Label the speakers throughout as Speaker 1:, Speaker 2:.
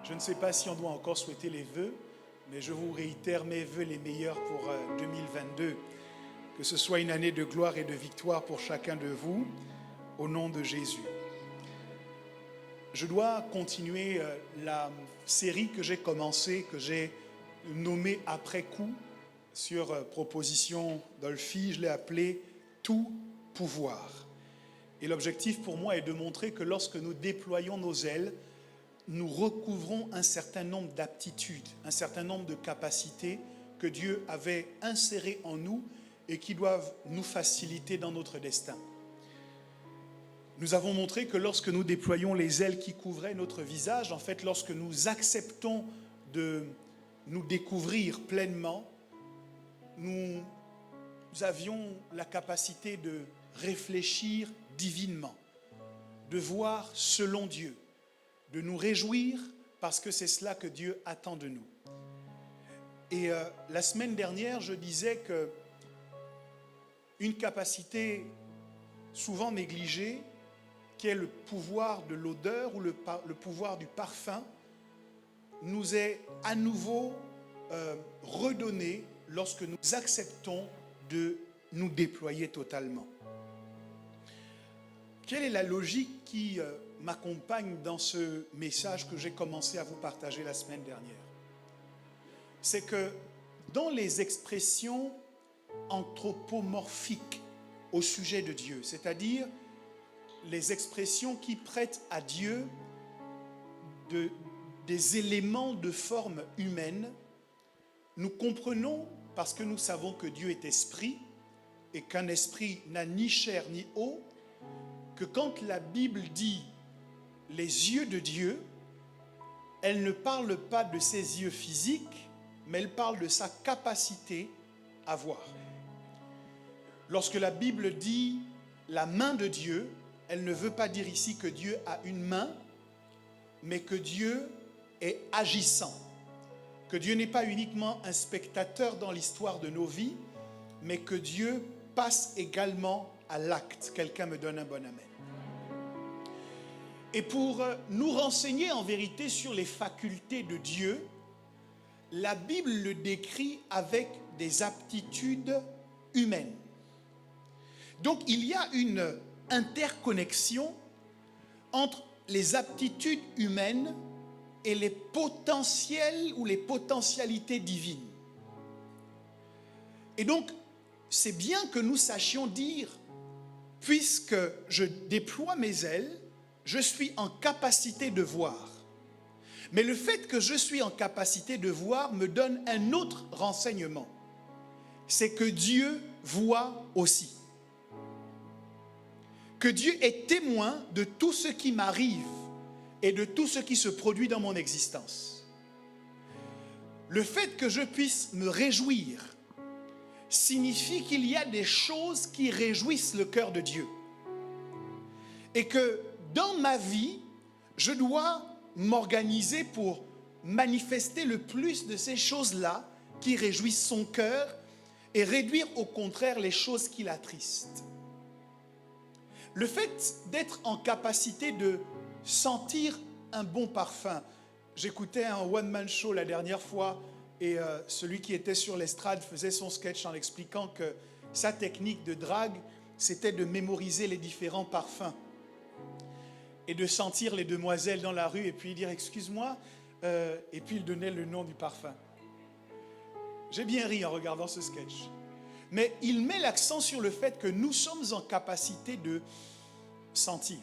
Speaker 1: Je ne sais pas si on doit encore souhaiter les vœux, mais je vous réitère mes vœux les meilleurs pour 2022. Que ce soit une année de gloire et de victoire pour chacun de vous, au nom de Jésus. Je dois continuer la série que j'ai commencée, que j'ai nommée après coup, sur proposition d'Olfi. Je l'ai appelée « Tout pouvoir ». Et l'objectif pour moi est de montrer que lorsque nous déployons nos ailes, nous recouvrons un certain nombre d'aptitudes, un certain nombre de capacités que Dieu avait insérées en nous et qui doivent nous faciliter dans notre destin. Nous avons montré que lorsque nous déployons les ailes qui couvraient notre visage, en fait, lorsque nous acceptons de nous découvrir pleinement, nous avions la capacité de réfléchir divinement, de voir selon Dieu, de nous réjouir parce que c'est cela que Dieu attend de nous. Et la semaine dernière, je disais que une capacité souvent négligée, qui est le pouvoir de l'odeur ou le pouvoir du parfum, nous est à nouveau redonné lorsque nous acceptons de nous déployer totalement. Quelle est la logique qui m'accompagne dans ce message que j'ai commencé à vous partager la semaine dernière? C'est que dans les expressions anthropomorphiques au sujet de Dieu, c'est-à-dire les expressions qui prêtent à Dieu des éléments de forme humaine, nous comprenons, parce que nous savons que Dieu est esprit et qu'un esprit n'a ni chair ni eau, que quand la Bible dit les yeux de Dieu, elle ne parle pas de ses yeux physiques, mais elle parle de sa capacité à voir. Lorsque la Bible dit la main de Dieu, elle ne veut pas dire ici que Dieu a une main, mais que Dieu est agissant. Que Dieu n'est pas uniquement un spectateur dans l'histoire de nos vies, mais que Dieu passe également à l'acte. Quelqu'un me donne un bon amen. Et pour nous renseigner en vérité sur les facultés de Dieu, la Bible le décrit avec des aptitudes humaines. Donc il y a une interconnexion entre les aptitudes humaines et les potentiels ou les potentialités divines. Et donc, c'est bien que nous sachions dire, puisque je déploie mes ailes, je suis en capacité de voir. Mais le fait que je suis en capacité de voir me donne un autre renseignement. C'est que Dieu voit aussi. Que Dieu est témoin de tout ce qui m'arrive et de tout ce qui se produit dans mon existence. Le fait que je puisse me réjouir signifie qu'il y a des choses qui réjouissent le cœur de Dieu. Et que dans ma vie, je dois m'organiser pour manifester le plus de ces choses-là qui réjouissent son cœur et réduire au contraire les choses qui l'attristent. Le fait d'être en capacité de sentir un bon parfum. J'écoutais un one-man show la dernière fois et celui qui était sur l'estrade faisait son sketch en expliquant que sa technique de drague, c'était de mémoriser les différents parfums et de sentir les demoiselles dans la rue et puis dire « excuse-moi » et puis il donnait le nom du parfum. J'ai bien ri en regardant ce sketch. Mais il met l'accent sur le fait que nous sommes en capacité de sentir.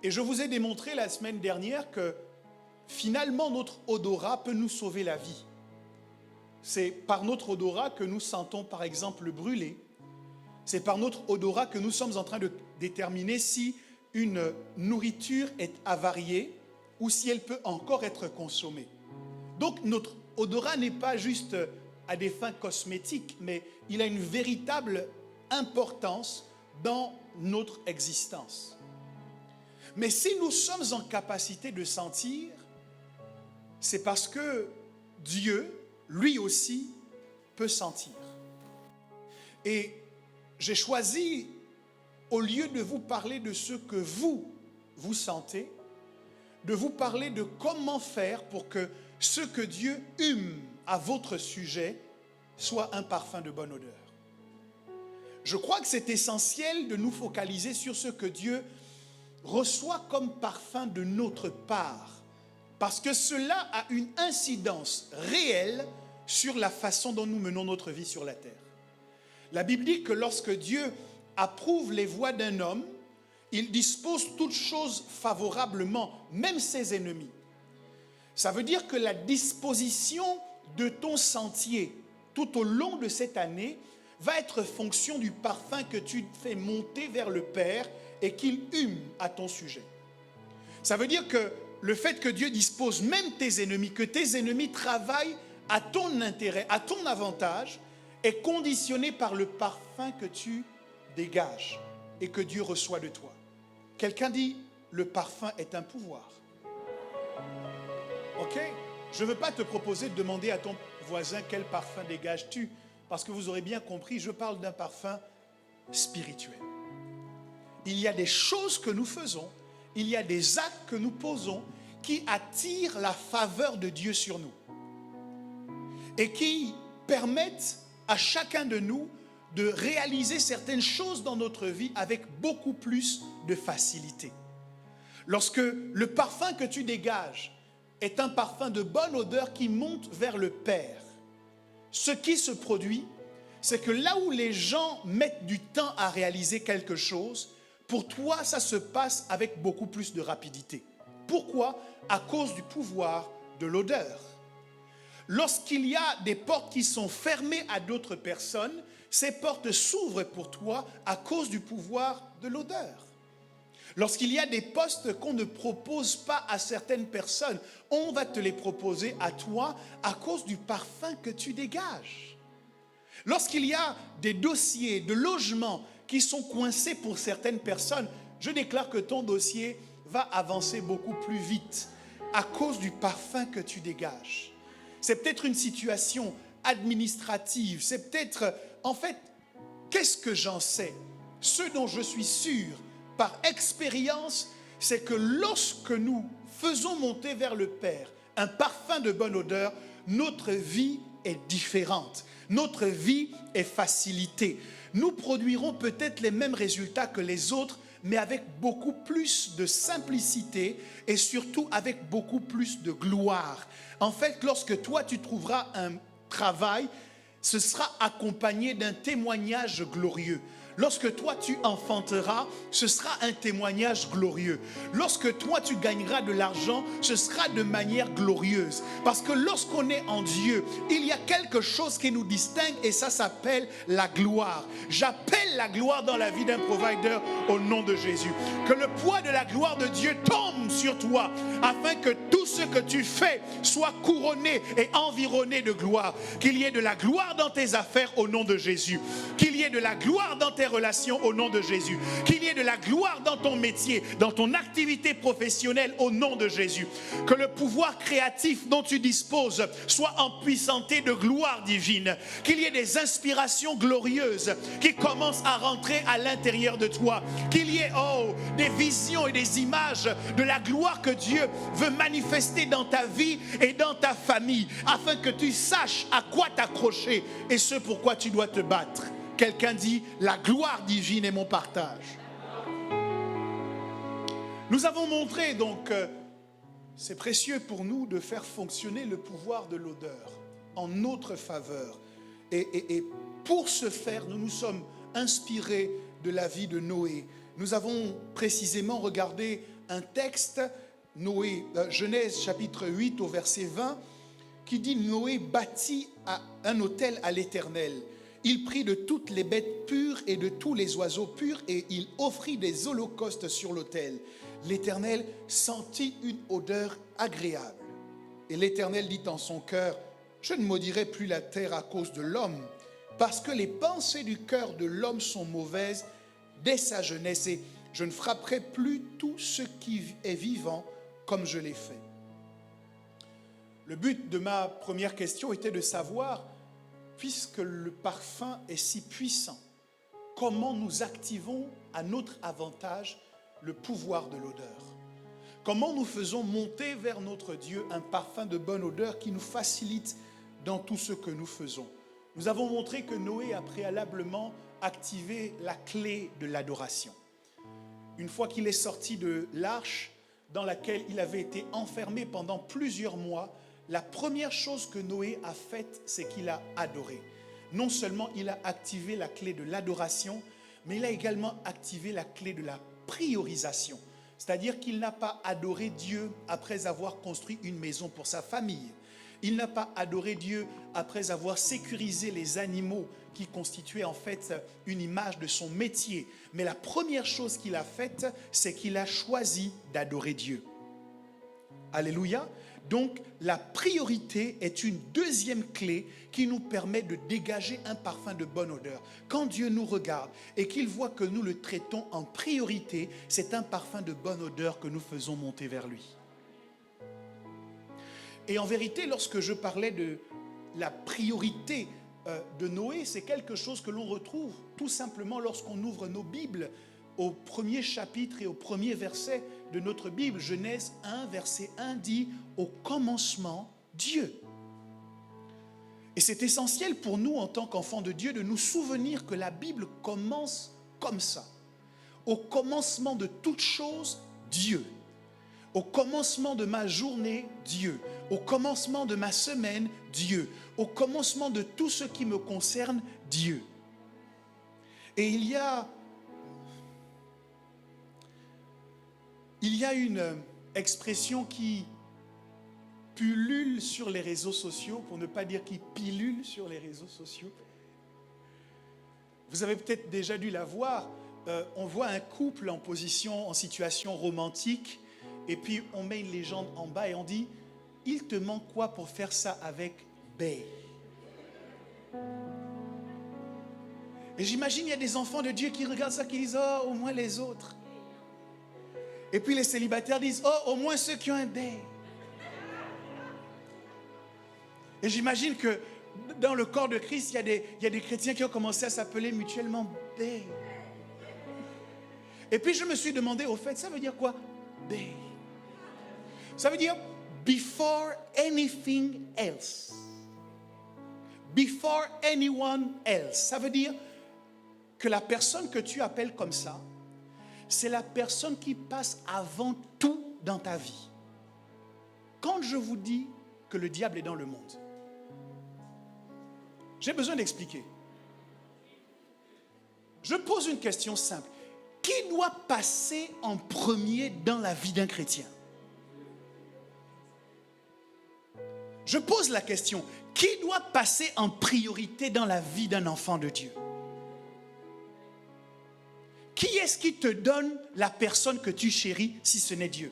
Speaker 1: Et je vous ai démontré la semaine dernière que finalement notre odorat peut nous sauver la vie. C'est par notre odorat que nous sentons par exemple le brûler. C'est par notre odorat que nous sommes en train de déterminer si une nourriture est avariée ou si elle peut encore être consommée. Donc notre odorat n'est pas juste à des fins cosmétiques, mais il a une véritable importance dans notre existence. Mais si nous sommes en capacité de sentir, c'est parce que Dieu, lui aussi, peut sentir. Et j'ai choisi, au lieu de vous parler de ce que vous sentez, de vous parler de comment faire pour que ce que Dieu hume à votre sujet soit un parfum de bonne odeur. Je crois que c'est essentiel de nous focaliser sur ce que Dieu reçoit comme parfum de notre part, parce que cela a une incidence réelle sur la façon dont nous menons notre vie sur la terre. La Bible dit que lorsque Dieu approuve les voies d'un homme, il dispose toutes choses favorablement, même ses ennemis. Ça veut dire que la disposition de ton sentier tout au long de cette année va être fonction du parfum que tu fais monter vers le Père et qu'il hume à ton sujet. Ça veut dire que le fait que Dieu dispose même tes ennemis, que tes ennemis travaillent à ton intérêt, à ton avantage, est conditionné par le parfum que tu dégages et que Dieu reçoit de toi. Quelqu'un dit, le parfum est un pouvoir. Ok? Je ne veux pas te proposer de demander à ton voisin quel parfum dégages-tu, parce que vous aurez bien compris, je parle d'un parfum spirituel. Il y a des choses que nous faisons, il y a des actes que nous posons qui attirent la faveur de Dieu sur nous et qui permettent à chacun de nous de réaliser certaines choses dans notre vie avec beaucoup plus de facilité. Lorsque le parfum que tu dégages est un parfum de bonne odeur qui monte vers le Père, ce qui se produit, c'est que là où les gens mettent du temps à réaliser quelque chose, pour toi, ça se passe avec beaucoup plus de rapidité. Pourquoi? À cause du pouvoir de l'odeur. Lorsqu'il y a des portes qui sont fermées à d'autres personnes, ces portes s'ouvrent pour toi à cause du pouvoir de l'odeur. Lorsqu'il y a des postes qu'on ne propose pas à certaines personnes, on va te les proposer à toi à cause du parfum que tu dégages. Lorsqu'il y a des dossiers de logement qui sont coincés pour certaines personnes, je déclare que ton dossier va avancer beaucoup plus vite à cause du parfum que tu dégages. C'est peut-être une situation administrative, c'est peut-être, en fait, qu'est-ce que j'en sais? Ce dont je suis sûr, par expérience, c'est que lorsque nous faisons monter vers le Père un parfum de bonne odeur, notre vie est différente, notre vie est facilitée. Nous produirons peut-être les mêmes résultats que les autres, mais avec beaucoup plus de simplicité et surtout avec beaucoup plus de gloire. En fait, lorsque toi tu trouveras un travail, ce sera accompagné d'un témoignage glorieux. Lorsque toi tu enfanteras, ce sera un témoignage glorieux. Lorsque toi tu gagneras de l'argent, ce sera de manière glorieuse. Parce que lorsqu'on est en Dieu, il y a quelque chose qui nous distingue et ça s'appelle la gloire. J'appelle la gloire dans la vie d'un provider au nom de Jésus. Que le poids de la gloire de Dieu tombe sur toi afin que tout ce que tu fais soit couronné et environné de gloire. Qu'il y ait de la gloire dans tes affaires au nom de Jésus. Qu'il y ait de la gloire dans tes relations au nom de Jésus. Qu'il y ait de la gloire dans ton métier, dans ton activité professionnelle au nom de Jésus. Que le pouvoir créatif dont tu disposes soit empuissanté de gloire divine. Qu'il y ait des inspirations glorieuses qui commencent à rentrer à l'intérieur de toi. Qu'il y ait des visions et des images de la gloire que Dieu veut manifester dans ta vie et dans ta famille afin que tu saches à quoi t'accrocher et ce pourquoi tu dois te battre. Quelqu'un dit, la gloire divine est mon partage. Nous avons montré donc, c'est précieux pour nous de faire fonctionner le pouvoir de l'odeur en notre faveur. Et pour ce faire, nous nous sommes inspirés de la vie de Noé. Nous avons précisément regardé un texte, Genèse chapitre 8 au verset 20, qui dit Noé bâtit un autel à l'Éternel. Il prit de toutes les bêtes pures et de tous les oiseaux purs et il offrit des holocaustes sur l'autel. L'Éternel sentit une odeur agréable. Et l'Éternel dit en son cœur, je ne maudirai plus la terre à cause de l'homme, parce que les pensées du cœur de l'homme sont mauvaises dès sa jeunesse et je ne frapperai plus tout ce qui est vivant comme je l'ai fait. Le but de ma première question était de savoir, puisque le parfum est si puissant, comment nous activons à notre avantage le pouvoir de l'odeur? Comment nous faisons monter vers notre Dieu un parfum de bonne odeur qui nous facilite dans tout ce que nous faisons. Nous avons montré que Noé a préalablement activé la clé de l'adoration. Une fois qu'il est sorti de l'arche dans laquelle il avait été enfermé pendant plusieurs mois, la première chose que Noé a faite, c'est qu'il a adoré. Non seulement il a activé la clé de l'adoration, mais il a également activé la clé de la priorisation. C'est-à-dire qu'il n'a pas adoré Dieu après avoir construit une maison pour sa famille. Il n'a pas adoré Dieu après avoir sécurisé les animaux qui constituaient en fait une image de son métier. Mais la première chose qu'il a faite, c'est qu'il a choisi d'adorer Dieu. Alléluia. Donc la priorité est une deuxième clé qui nous permet de dégager un parfum de bonne odeur. Quand Dieu nous regarde et qu'il voit que nous le traitons en priorité, c'est un parfum de bonne odeur que nous faisons monter vers lui. Et en vérité, lorsque je parlais de la priorité de Noé, c'est quelque chose que l'on retrouve tout simplement lorsqu'on ouvre nos Bibles au premier chapitre et au premier verset de notre Bible. Genèse 1, verset 1 dit « Au commencement, Dieu ». Et c'est essentiel pour nous en tant qu'enfants de Dieu de nous souvenir que la Bible commence comme ça. Au commencement de toute chose, Dieu. Au commencement de ma journée, Dieu. Au commencement de ma semaine, Dieu. Au commencement de tout ce qui me concerne, Dieu. Et il y a une expression qui pullule sur les réseaux sociaux, pour ne pas dire qui pilule sur les réseaux sociaux. Vous avez peut-être déjà dû la voir. On voit un couple en situation romantique, et puis on met une légende en bas et on dit « Il te manque quoi pour faire ça avec Bae ?» Et j'imagine il y a des enfants de Dieu qui regardent ça, qui disent « Oh, au moins les autres ». Et puis les célibataires disent « Oh, au moins ceux qui ont un Bae ». Et j'imagine que dans le corps de Christ, il y a des chrétiens qui ont commencé à s'appeler mutuellement Bae. Et puis je me suis demandé, au fait, ça veut dire quoi? Bae. Ça veut dire before anything else. Before anyone else. Ça veut dire que la personne que tu appelles comme ça, c'est la personne qui passe avant tout dans ta vie. Quand je vous dis que le diable est dans le monde, j'ai besoin d'expliquer. Je pose une question simple. Qui doit passer en premier dans la vie d'un chrétien? Je pose la question. Qui doit passer en priorité dans la vie d'un enfant de Dieu? Qui est-ce qui te donne la personne que tu chéris si ce n'est Dieu?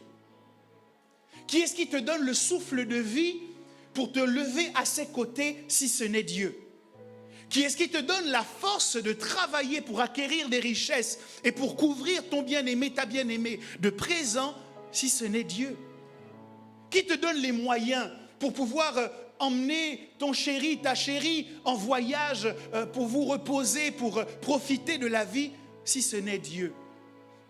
Speaker 1: Qui est-ce qui te donne le souffle de vie pour te lever à ses côtés si ce n'est Dieu? Qui est-ce qui te donne la force de travailler pour acquérir des richesses et pour couvrir ton bien-aimé, ta bien-aimée de présent si ce n'est Dieu? Qui te donne les moyens pour pouvoir emmener ton chéri, ta chérie en voyage pour vous reposer, pour profiter de la vie si ce n'est Dieu?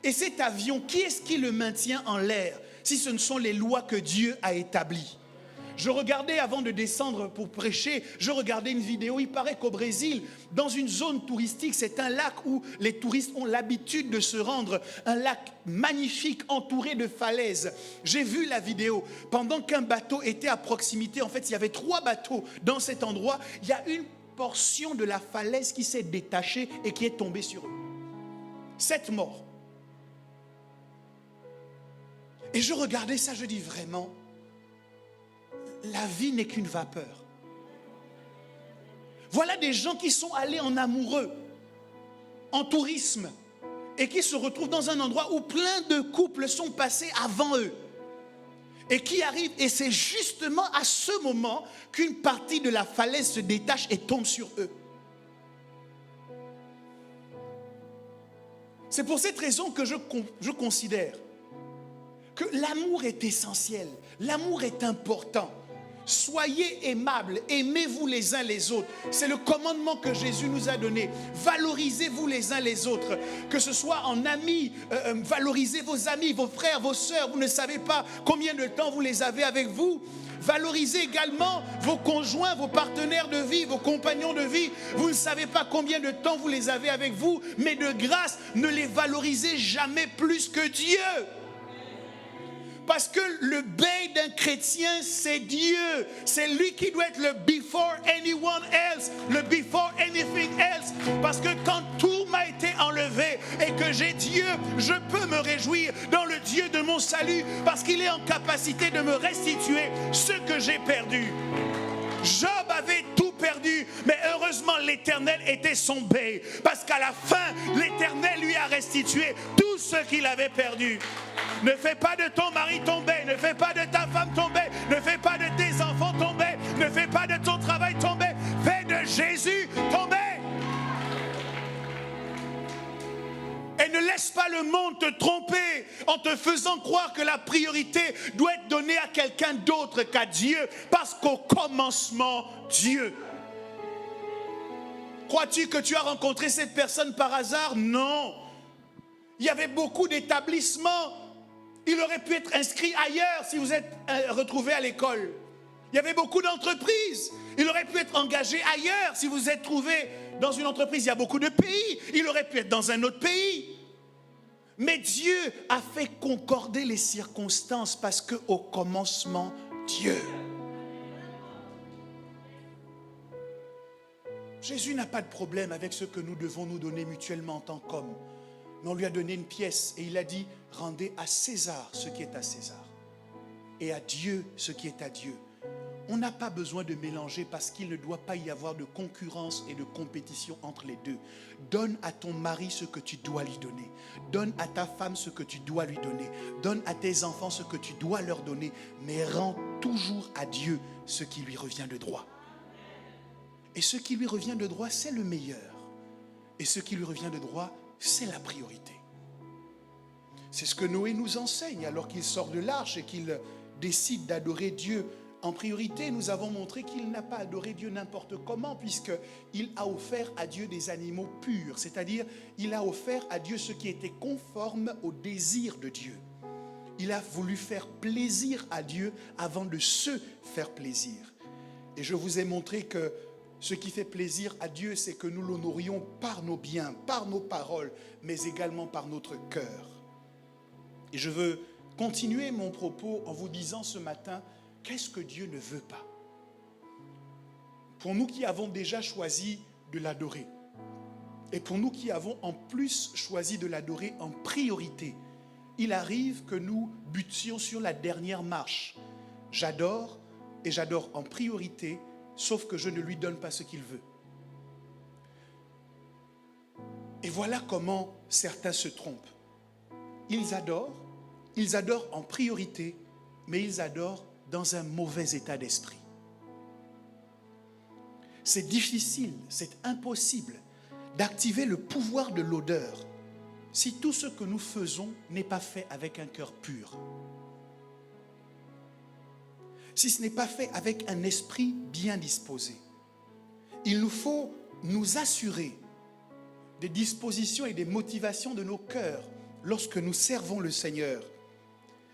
Speaker 1: Et cet avion, qui est-ce qui le maintient en l'air si ce ne sont les lois que Dieu a établies? Je regardais avant de descendre pour prêcher, je regardais une vidéo, il paraît qu'au Brésil, dans une zone touristique, c'est un lac où les touristes ont l'habitude de se rendre, un lac magnifique entouré de falaises. J'ai vu la vidéo, pendant qu'un bateau était à proximité, en fait il y avait 3 bateaux dans cet endroit, il y a une portion de la falaise qui s'est détachée et qui est tombée sur eux. 7 morts. Et je regardais ça, je dis vraiment, la vie n'est qu'une vapeur. Voilà des gens qui sont allés en amoureux, en tourisme, et qui se retrouvent dans un endroit où plein de couples sont passés avant eux. Et qui arrivent, et c'est justement à ce moment qu'une partie de la falaise se détache et tombe sur eux. C'est pour cette raison que je considère que l'amour est essentiel, l'amour est important. Soyez aimables, aimez-vous les uns les autres. C'est le commandement que Jésus nous a donné. Valorisez-vous les uns les autres. Que ce soit en amis, valorisez vos amis, vos frères, vos sœurs. Vous ne savez pas combien de temps vous les avez avec vous. Valorisez également vos conjoints, vos partenaires de vie, vos compagnons de vie. Vous ne savez pas combien de temps vous les avez avec vous, mais de grâce, ne les valorisez jamais plus que Dieu. Parce que le bail d'un chrétien, c'est Dieu. C'est lui qui doit être le before anyone else, le before anything else. Parce que quand tout m'a été enlevé et que j'ai Dieu, je peux me réjouir dans le Dieu de mon salut parce qu'il est en capacité de me restituer ce que j'ai perdu. Job avait tout perdu, mais heureusement l'Éternel était son bail. Parce qu'à la fin, l'Éternel lui a restitué tout ce qu'il avait perdu. Ne fais pas de ton mari tomber, ne fais pas de ta femme tomber, ne fais pas de tes enfants tomber, ne fais pas de ton travail tomber, fais de Jésus tomber. Et ne laisse pas le monde te tromper en te faisant croire que la priorité doit être donnée à quelqu'un d'autre qu'à Dieu, parce qu'au commencement, Dieu. Crois-tu que tu as rencontré cette personne par hasard? Non. Il y avait beaucoup d'établissements. Il aurait pu être inscrit ailleurs si vous êtes retrouvé à l'école. Il y avait beaucoup d'entreprises. Il aurait pu être engagé ailleurs si vous êtes trouvé dans une entreprise. Il y a beaucoup de pays. Il aurait pu être dans un autre pays. Mais Dieu a fait concorder les circonstances parce qu'au commencement, Dieu. Jésus n'a pas de problème avec ce que nous devons nous donner mutuellement en tant qu'hommes. Mais on lui a donné une pièce et il a dit, rendez à César ce qui est à César et à Dieu ce qui est à Dieu. On n'a pas besoin de mélanger parce qu'il ne doit pas y avoir de concurrence et de compétition entre les deux. Donne à ton mari ce que tu dois lui donner. Donne à ta femme ce que tu dois lui donner. Donne à tes enfants ce que tu dois leur donner. Mais rends toujours à Dieu ce qui lui revient de droit. Et ce qui lui revient de droit, c'est le meilleur. Et ce qui lui revient de droit, c'est la priorité. C'est ce que Noé nous enseigne alors qu'il sort de l'arche et qu'il décide d'adorer Dieu. En priorité, nous avons montré qu'il n'a pas adoré Dieu n'importe comment, puisqu'il a offert à Dieu des animaux purs, c'est-à-dire il a offert à Dieu ce qui était conforme au désir de Dieu. Il a voulu faire plaisir à Dieu avant de se faire plaisir. Et je vous ai montré que ce qui fait plaisir à Dieu, c'est que nous l'honorions par nos biens, par nos paroles, mais également par notre cœur. Et je veux continuer mon propos en vous disant ce matin, qu'est-ce que Dieu ne veut pas? Pour nous qui avons déjà choisi de l'adorer, et pour nous qui avons en plus choisi de l'adorer en priorité, il arrive que nous butions sur la dernière marche. J'adore, et j'adore en priorité, sauf que je ne lui donne pas ce qu'il veut. Et voilà comment certains se trompent. Ils adorent en priorité, mais ils adorent dans un mauvais état d'esprit. C'est difficile, c'est impossible d'activer le pouvoir de l'odeur si tout ce que nous faisons n'est pas fait avec un cœur pur. Si ce n'est pas fait avec un esprit bien disposé. Il nous faut nous assurer des dispositions et des motivations de nos cœurs lorsque nous servons le Seigneur.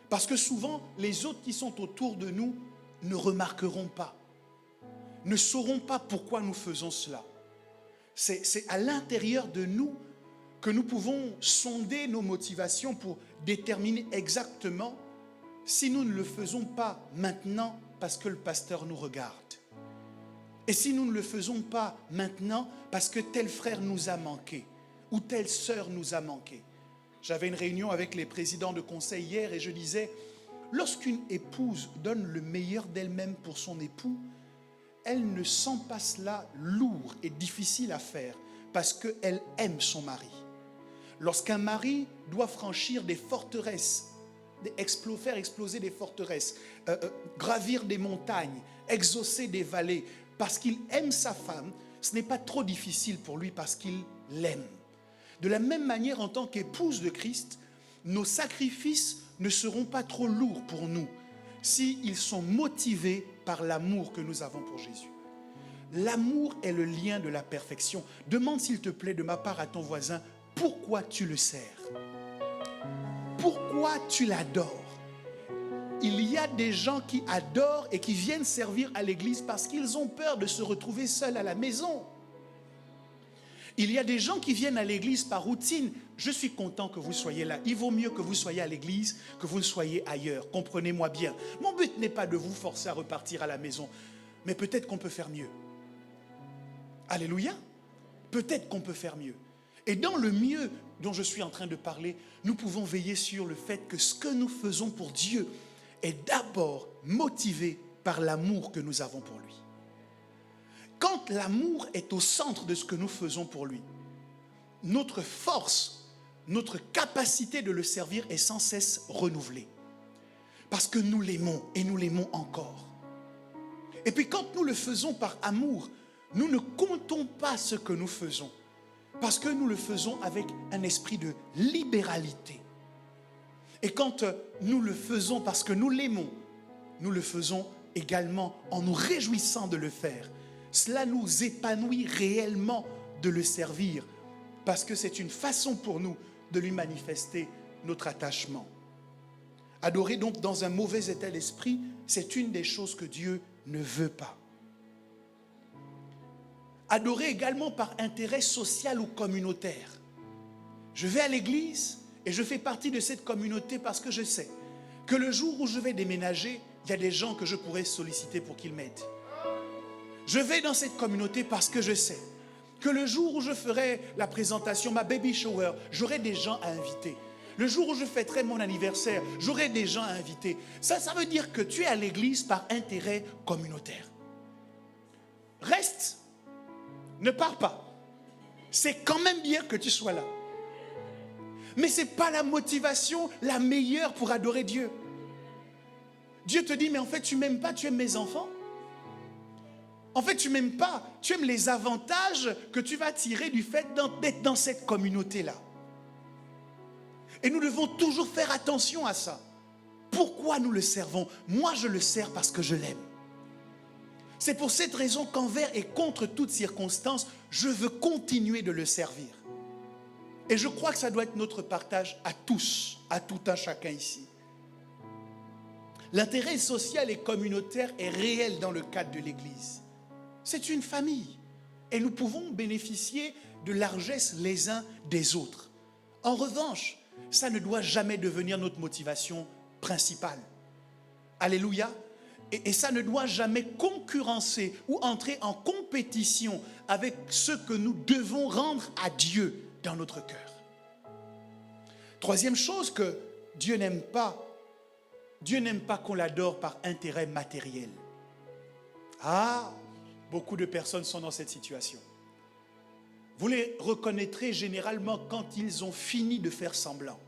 Speaker 1: Parce que souvent, les autres qui sont autour de nous ne remarqueront pas, ne sauront pas pourquoi nous faisons cela. C'est à l'intérieur de nous que nous pouvons sonder nos motivations pour déterminer exactement si nous ne le faisons pas maintenant parce que le pasteur nous regarde. Et si nous ne le faisons pas maintenant parce que tel frère nous a manqué ou telle sœur nous a manqué. J'avais une réunion avec les présidents de conseil hier et je disais, lorsqu'une épouse donne le meilleur d'elle-même pour son époux, elle ne sent pas cela lourd et difficile à faire parce qu'elle aime son mari. Lorsqu'un mari doit franchir des forteresses, faire exploser des forteresses, gravir des montagnes, exaucer des vallées, parce qu'il aime sa femme, ce n'est pas trop difficile pour lui parce qu'il l'aime. De la même manière, en tant qu'épouse de Christ, nos sacrifices ne seront pas trop lourds pour nous s'ils sont motivés par l'amour que nous avons pour Jésus. L'amour est le lien de la perfection. Demande s'il te plaît de ma part à ton voisin, pourquoi tu le sers? Pourquoi tu l'adores? Il y a des gens qui adorent et qui viennent servir à l'église parce qu'ils ont peur de se retrouver seuls à la maison. Il y a des gens qui viennent à l'église par routine. Je suis content que vous soyez là. Il vaut mieux que vous soyez à l'église que vous ne soyez ailleurs. Comprenez-moi bien. Mon but n'est pas de vous forcer à repartir à la maison. Mais peut-être qu'on peut faire mieux. Alléluia. Peut-être qu'on peut faire mieux. Et dans le mieux dont je suis en train de parler, nous pouvons veiller sur le fait que ce que nous faisons pour Dieu est d'abord motivé par l'amour que nous avons pour lui. Quand l'amour est au centre de ce que nous faisons pour lui, notre force, notre capacité de le servir est sans cesse renouvelée. Parce que nous l'aimons et nous l'aimons encore. Et puis quand nous le faisons par amour, nous ne comptons pas ce que nous faisons. Parce que nous le faisons avec un esprit de libéralité. Et quand nous le faisons parce que nous l'aimons, nous le faisons également en nous réjouissant de le faire. Cela nous épanouit réellement de le servir parce que c'est une façon pour nous de lui manifester notre attachement. Adorer donc dans un mauvais état d'esprit, c'est une des choses que Dieu ne veut pas. Adorer également par intérêt social ou communautaire. Je vais à l'église et je fais partie de cette communauté parce que je sais que le jour où je vais déménager, il y a des gens que je pourrais solliciter pour qu'ils m'aident. Je vais dans cette communauté parce que je sais que le jour où je ferai la présentation, ma baby shower, j'aurai des gens à inviter. Le jour où je fêterai mon anniversaire, j'aurai des gens à inviter. Ça veut dire que tu es à l'église par intérêt communautaire. Reste, ne pars pas. C'est quand même bien que tu sois là. Mais ce n'est pas la motivation la meilleure pour adorer Dieu. Dieu te dit, mais en fait, tu ne m'aimes pas, tu aimes mes enfants. En fait, tu ne m'aimes pas, tu aimes les avantages que tu vas tirer du fait d'être dans cette communauté-là. Et nous devons toujours faire attention à ça. Pourquoi nous le servons? Moi, je le sers parce que je l'aime. C'est pour cette raison qu'envers et contre toute circonstance, je veux continuer de le servir. Et je crois que ça doit être notre partage à tous, à tout un chacun ici. L'intérêt social et communautaire est réel dans le cadre de l'Église. C'est une famille et nous pouvons bénéficier de largesse les uns des autres. En revanche, ça ne doit jamais devenir notre motivation principale. Alléluia. Et ça ne doit jamais concurrencer ou entrer en compétition avec ce que nous devons rendre à Dieu dans notre cœur. Troisième chose que Dieu n'aime pas qu'on l'adore par intérêt matériel. Ah, beaucoup de personnes sont dans cette situation. Vous les reconnaîtrez généralement quand ils ont fini de faire semblant.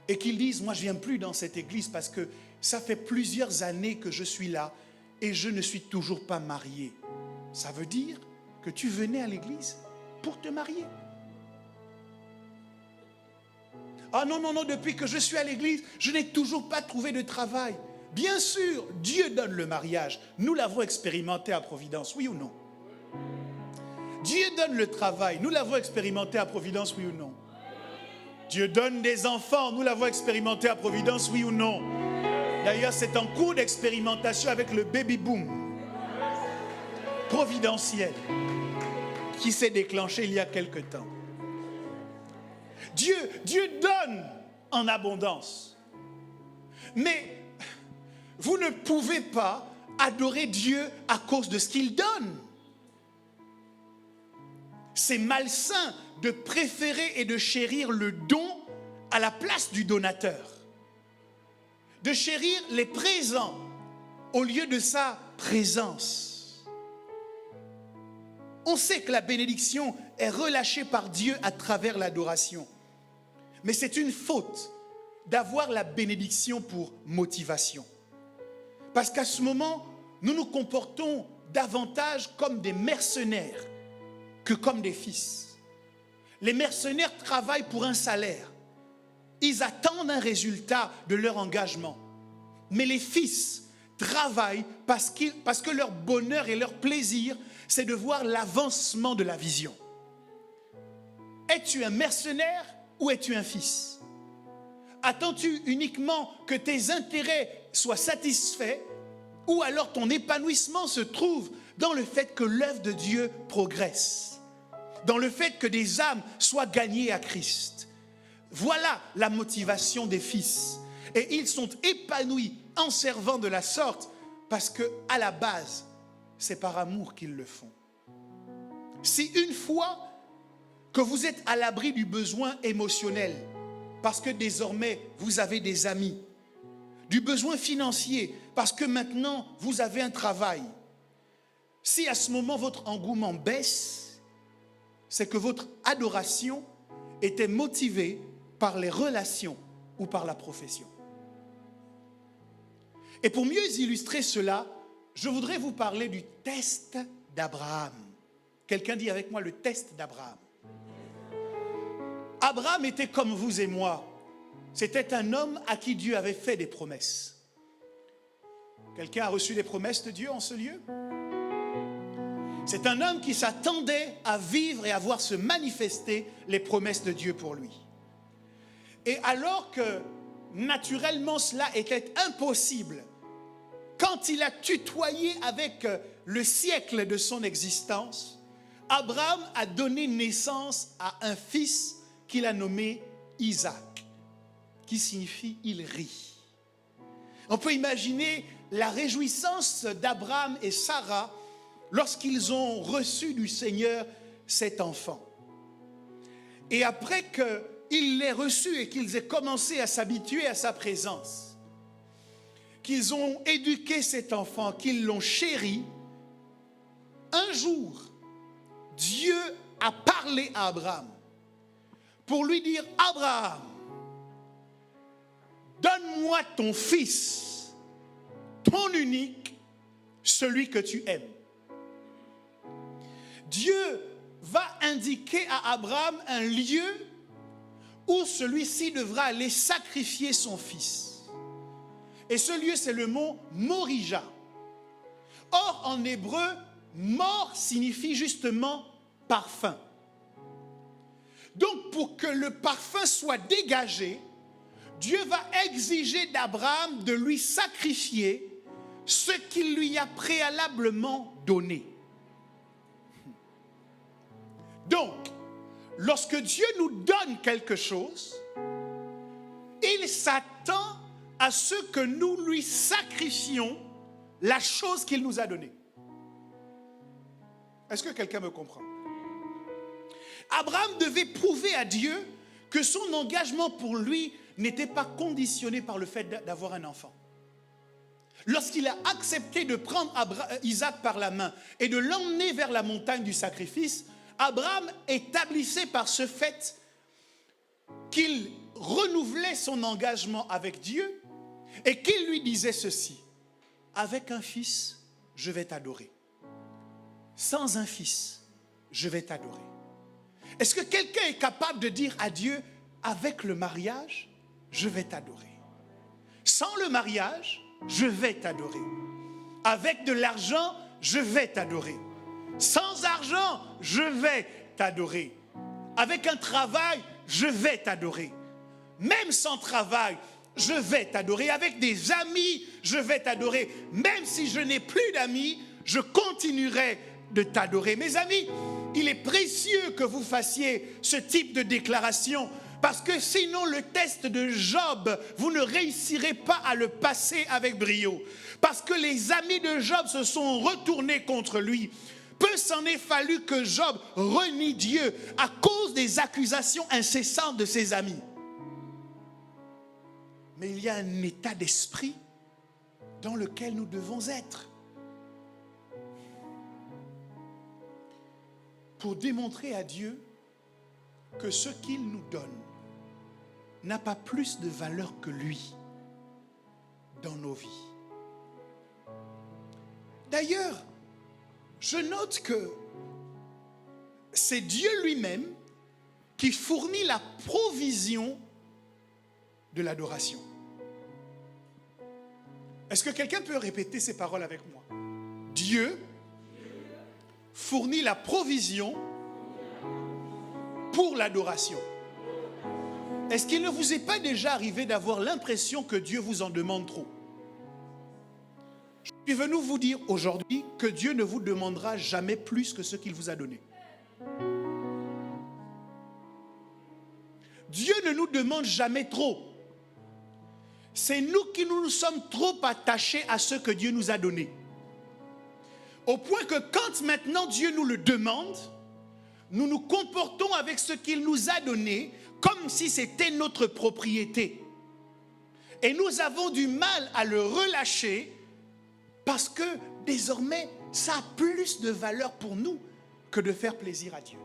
Speaker 1: Et qu'ils disent, moi je ne viens plus dans cette église parce que ça fait plusieurs années que je suis là et je ne suis toujours pas marié. Ça veut dire que tu venais à l'église pour te marier. Ah non, depuis que je suis à l'église, je n'ai toujours pas trouvé de travail. Bien sûr, Dieu donne le mariage. Nous l'avons expérimenté à Providence, oui ou non? Dieu donne le travail. Nous l'avons expérimenté à Providence, oui ou non? Dieu donne des enfants. Nous l'avons expérimenté à Providence, oui ou non? D'ailleurs, c'est en cours d'expérimentation avec le baby boom providentiel qui s'est déclenché il y a quelque temps. Dieu donne en abondance. Mais vous ne pouvez pas adorer Dieu à cause de ce qu'il donne. C'est malsain de préférer et de chérir le don à la place du donateur. De chérir les présents au lieu de sa présence. On sait que la bénédiction est relâchée par Dieu à travers l'adoration. Mais c'est une faute d'avoir la bénédiction pour motivation. Parce qu'à ce moment, nous nous comportons davantage comme des mercenaires que comme des fils. Les mercenaires travaillent pour un salaire. Ils attendent un résultat de leur engagement. Mais les fils travaillent parce que leur bonheur et leur plaisir, c'est de voir l'avancement de la vision. Es-tu un mercenaire ou es-tu un fils? Attends-tu uniquement que tes intérêts soient satisfaits ou alors ton épanouissement se trouve dans le fait que l'œuvre de Dieu progresse, dans le fait que des âmes soient gagnées à Christ? Voilà la motivation des fils. Et ils sont épanouis en servant de la sorte parce qu'à la base, c'est par amour qu'ils le font. Si une fois que vous êtes à l'abri du besoin émotionnel, parce que désormais vous avez des amis, du besoin financier, parce que maintenant vous avez un travail, si à ce moment votre engouement baisse, c'est que votre adoration était motivée par les relations ou par la profession. Et pour mieux illustrer cela, je voudrais vous parler du test d'Abraham. Quelqu'un dit avec moi le test d'Abraham. Abraham était comme vous et moi. C'était un homme à qui Dieu avait fait des promesses. Quelqu'un a reçu des promesses de Dieu en ce lieu? C'est un homme qui s'attendait à vivre et à voir se manifester les promesses de Dieu pour lui. Et alors que naturellement cela était impossible, quand il a tutoyé avec le siècle de son existence, Abraham a donné naissance à un fils qu'il a nommé Isaac, qui signifie « il rit ». On peut imaginer la réjouissance d'Abraham et Sarah lorsqu'ils ont reçu du Seigneur cet enfant. Et après qu'il l'ait reçu et qu'ils aient commencé à s'habituer à sa présence, qu'ils ont éduqué cet enfant, qu'ils l'ont chéri, un jour, Dieu a parlé à Abraham pour lui dire « Abraham, donne-moi ton fils, ton unique, celui que tu aimes. » Dieu va indiquer à Abraham un lieu où celui-ci devra aller sacrifier son fils. Et ce lieu, c'est le mont Morija. Or, en hébreu, mort signifie justement parfum. Donc, pour que le parfum soit dégagé, Dieu va exiger d'Abraham de lui sacrifier ce qu'il lui a préalablement donné. Donc, lorsque Dieu nous donne quelque chose, il s'attend à ce que nous lui sacrifions la chose qu'il nous a donnée. Est-ce que quelqu'un me comprend? Abraham devait prouver à Dieu que son engagement pour lui n'était pas conditionné par le fait d'avoir un enfant. Lorsqu'il a accepté de prendre Isaac par la main et de l'emmener vers la montagne du sacrifice, Abraham établissait par ce fait qu'il renouvelait son engagement avec Dieu et qu'il lui disait ceci: avec un fils, je vais t'adorer. Sans un fils, je vais t'adorer. Est-ce que quelqu'un est capable de dire à Dieu, avec le mariage, je vais t'adorer? Sans le mariage, je vais t'adorer. Avec de l'argent, je vais t'adorer. Sans argent, je vais t'adorer. Avec un travail, je vais t'adorer. Même sans travail, je vais t'adorer. Avec des amis, je vais t'adorer. Même si je n'ai plus d'amis, je continuerai de t'adorer. Mes amis, il est précieux que vous fassiez ce type de déclaration, parce que sinon le test de Job, vous ne réussirez pas à le passer avec brio. Parce que les amis de Job se sont retournés contre lui. Peu s'en est fallu que Job renie Dieu à cause des accusations incessantes de ses amis. Mais il y a un état d'esprit dans lequel nous devons être pour démontrer à Dieu que ce qu'il nous donne n'a pas plus de valeur que lui dans nos vies. D'ailleurs, je note que c'est Dieu lui-même qui fournit la provision de l'adoration. Est-ce que quelqu'un peut répéter ces paroles avec moi? Dieu fournit la provision pour l'adoration. Est-ce qu'il ne vous est pas déjà arrivé d'avoir l'impression que Dieu vous en demande trop? Je suis venu vous dire aujourd'hui que Dieu ne vous demandera jamais plus que ce qu'il vous a donné. Dieu ne nous demande jamais trop. C'est nous qui nous sommes trop attachés à ce que Dieu nous a donné. Au point que quand maintenant Dieu nous le demande, nous nous comportons avec ce qu'il nous a donné comme si c'était notre propriété. Et nous avons du mal à le relâcher parce que désormais, ça a plus de valeur pour nous que de faire plaisir à Dieu.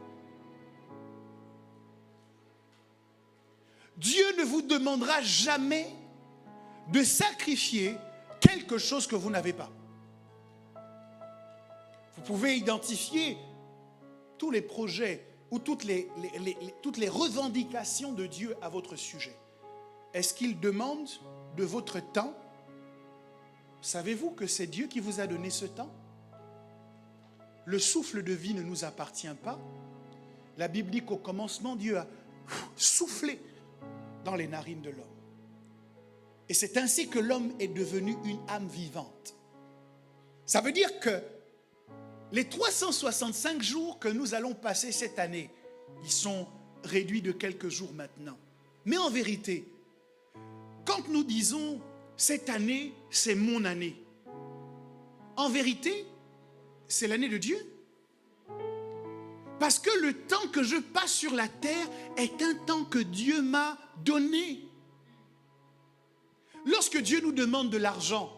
Speaker 1: Dieu ne vous demandera jamais de sacrifier quelque chose que vous n'avez pas. Vous pouvez identifier tous les projets ou toutes les revendications de Dieu à votre sujet. Est-ce qu'il demande de votre temps? Savez-vous que c'est Dieu qui vous a donné ce temps? Le souffle de vie ne nous appartient pas. La Bible dit qu'au commencement, Dieu a soufflé dans les narines de l'homme. Et c'est ainsi que l'homme est devenu une âme vivante. Ça veut dire que les 365 jours que nous allons passer cette année, ils sont réduits de quelques jours maintenant. Mais en vérité, quand nous disons « cette année, c'est mon année », en vérité, c'est l'année de Dieu. Parce que le temps que je passe sur la terre est un temps que Dieu m'a donné. Lorsque Dieu nous demande de l'argent,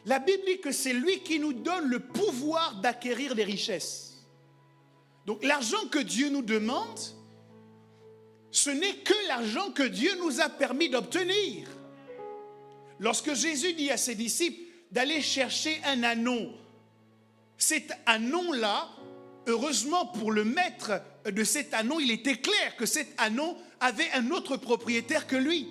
Speaker 1: la Bible dit que c'est lui qui nous donne le pouvoir d'acquérir des richesses. Donc l'argent que Dieu nous demande, ce n'est que l'argent que Dieu nous a permis d'obtenir. Lorsque Jésus dit à ses disciples d'aller chercher un ânon, cet ânon-là, heureusement pour le maître de cet ânon, il était clair que cet ânon avait un autre propriétaire que lui.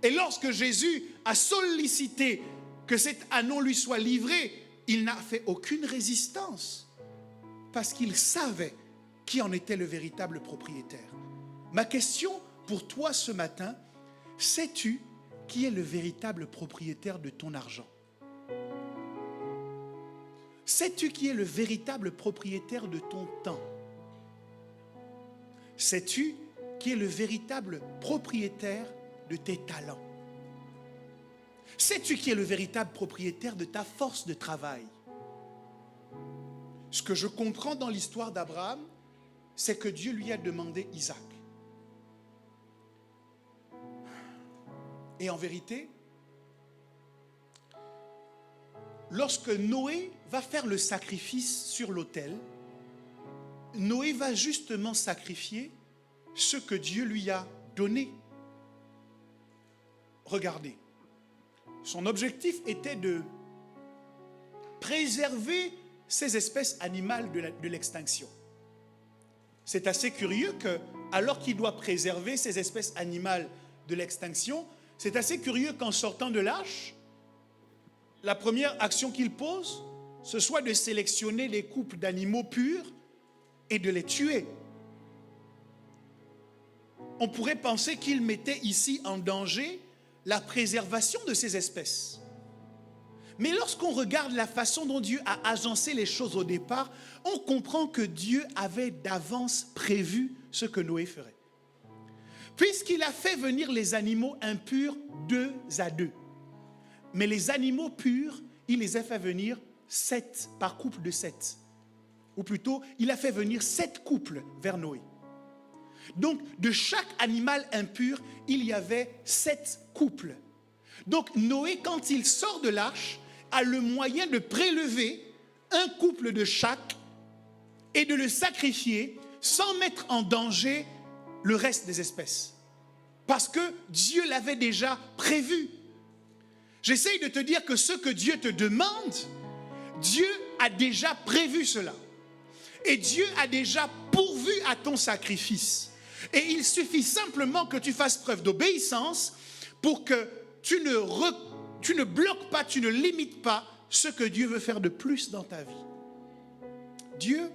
Speaker 1: Et lorsque Jésus a sollicité que cet ânon lui soit livré, il n'a fait aucune résistance parce qu'il savait qui en était le véritable propriétaire. Ma question pour toi ce matin, sais-tu qui est le véritable propriétaire de ton argent? Sais-tu qui est le véritable propriétaire de ton temps? Sais-tu qui est le véritable propriétaire de tes talents? Sais-tu qui est le véritable propriétaire de ta force de travail? Ce que je comprends dans l'histoire d'Abraham, c'est que Dieu lui a demandé Isaac. Et en vérité, lorsque Noé va faire le sacrifice sur l'autel, Noé va justement sacrifier ce que Dieu lui a donné. Regardez, son objectif était de préserver ces espèces animales de l'extinction. C'est assez curieux que, alors qu'il doit préserver ces espèces animales de l'extinction, c'est assez curieux qu'en sortant de l'arche, la première action qu'il pose, ce soit de sélectionner les couples d'animaux purs et de les tuer. On pourrait penser qu'il mettait ici en danger la préservation de ces espèces. Mais lorsqu'on regarde la façon dont Dieu a agencé les choses au départ, on comprend que Dieu avait d'avance prévu ce que Noé ferait. Puisqu'il a fait venir les animaux impurs 2 à 2. Mais les animaux purs, il les a fait venir 7, par couple de 7. Ou plutôt, il a fait venir 7 couples vers Noé. Donc, de chaque animal impur, il y avait 7 couples. Donc, Noé, quand il sort de l'arche, a le moyen de prélever un couple de chaque et de le sacrifier sans mettre en danger le reste des espèces. Parce que Dieu l'avait déjà prévu. J'essaye de te dire que ce que Dieu te demande, Dieu a déjà prévu cela. Et Dieu a déjà pourvu à ton sacrifice. Et il suffit simplement que tu fasses preuve d'obéissance pour que tu tu ne bloques pas, tu ne limites pas ce que Dieu veut faire de plus dans ta vie. Dieu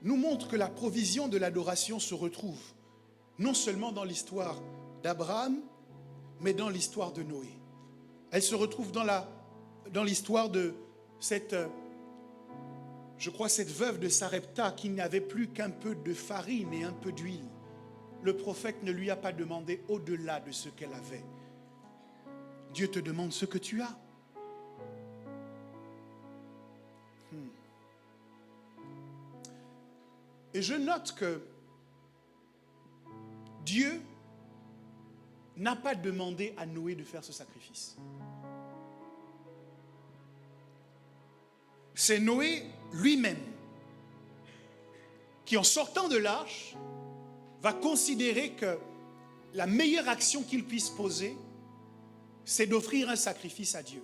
Speaker 1: nous montre que la provision de l'adoration se retrouve non seulement dans l'histoire d'Abraham, mais dans l'histoire de Noé. Elle se retrouve dans l'histoire de cette veuve de Sarepta qui n'avait plus qu'un peu de farine et un peu d'huile. Le prophète ne lui a pas demandé au-delà de ce qu'elle avait. Dieu te demande ce que tu as. Et je note que Dieu n'a pas demandé à Noé de faire ce sacrifice. C'est Noé lui-même qui, en sortant de l'arche, va considérer que la meilleure action qu'il puisse poser, c'est d'offrir un sacrifice à Dieu.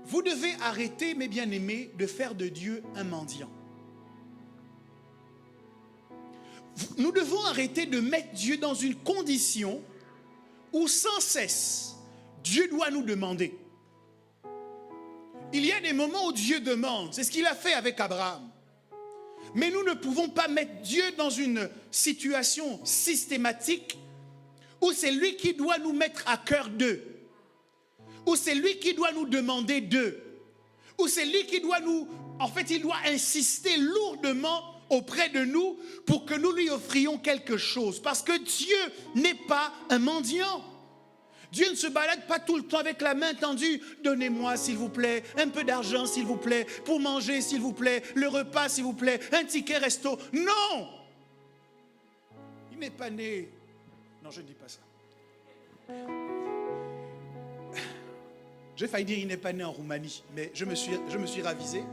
Speaker 1: Vous devez arrêter, mes bien-aimés, de faire de Dieu un mendiant. Nous devons arrêter de mettre Dieu dans une condition où sans cesse, Dieu doit nous demander. Il y a des moments où Dieu demande, c'est ce qu'il a fait avec Abraham. Mais nous ne pouvons pas mettre Dieu dans une situation systématique où c'est lui qui doit nous mettre à cœur d'eux, où c'est lui qui doit nous demander d'eux, où c'est lui qui doit il doit insister lourdement auprès de nous pour que nous lui offrions quelque chose. Parce que Dieu n'est pas un mendiant. Dieu ne se balade pas tout le temps avec la main tendue. Donnez-moi s'il vous plaît, un peu d'argent s'il vous plaît, pour manger s'il vous plaît, le repas s'il vous plaît, un ticket resto. Non! Il n'est pas né. Non, je ne dis pas ça. J'ai failli dire il n'est pas né en Roumanie, mais je me suis ravisé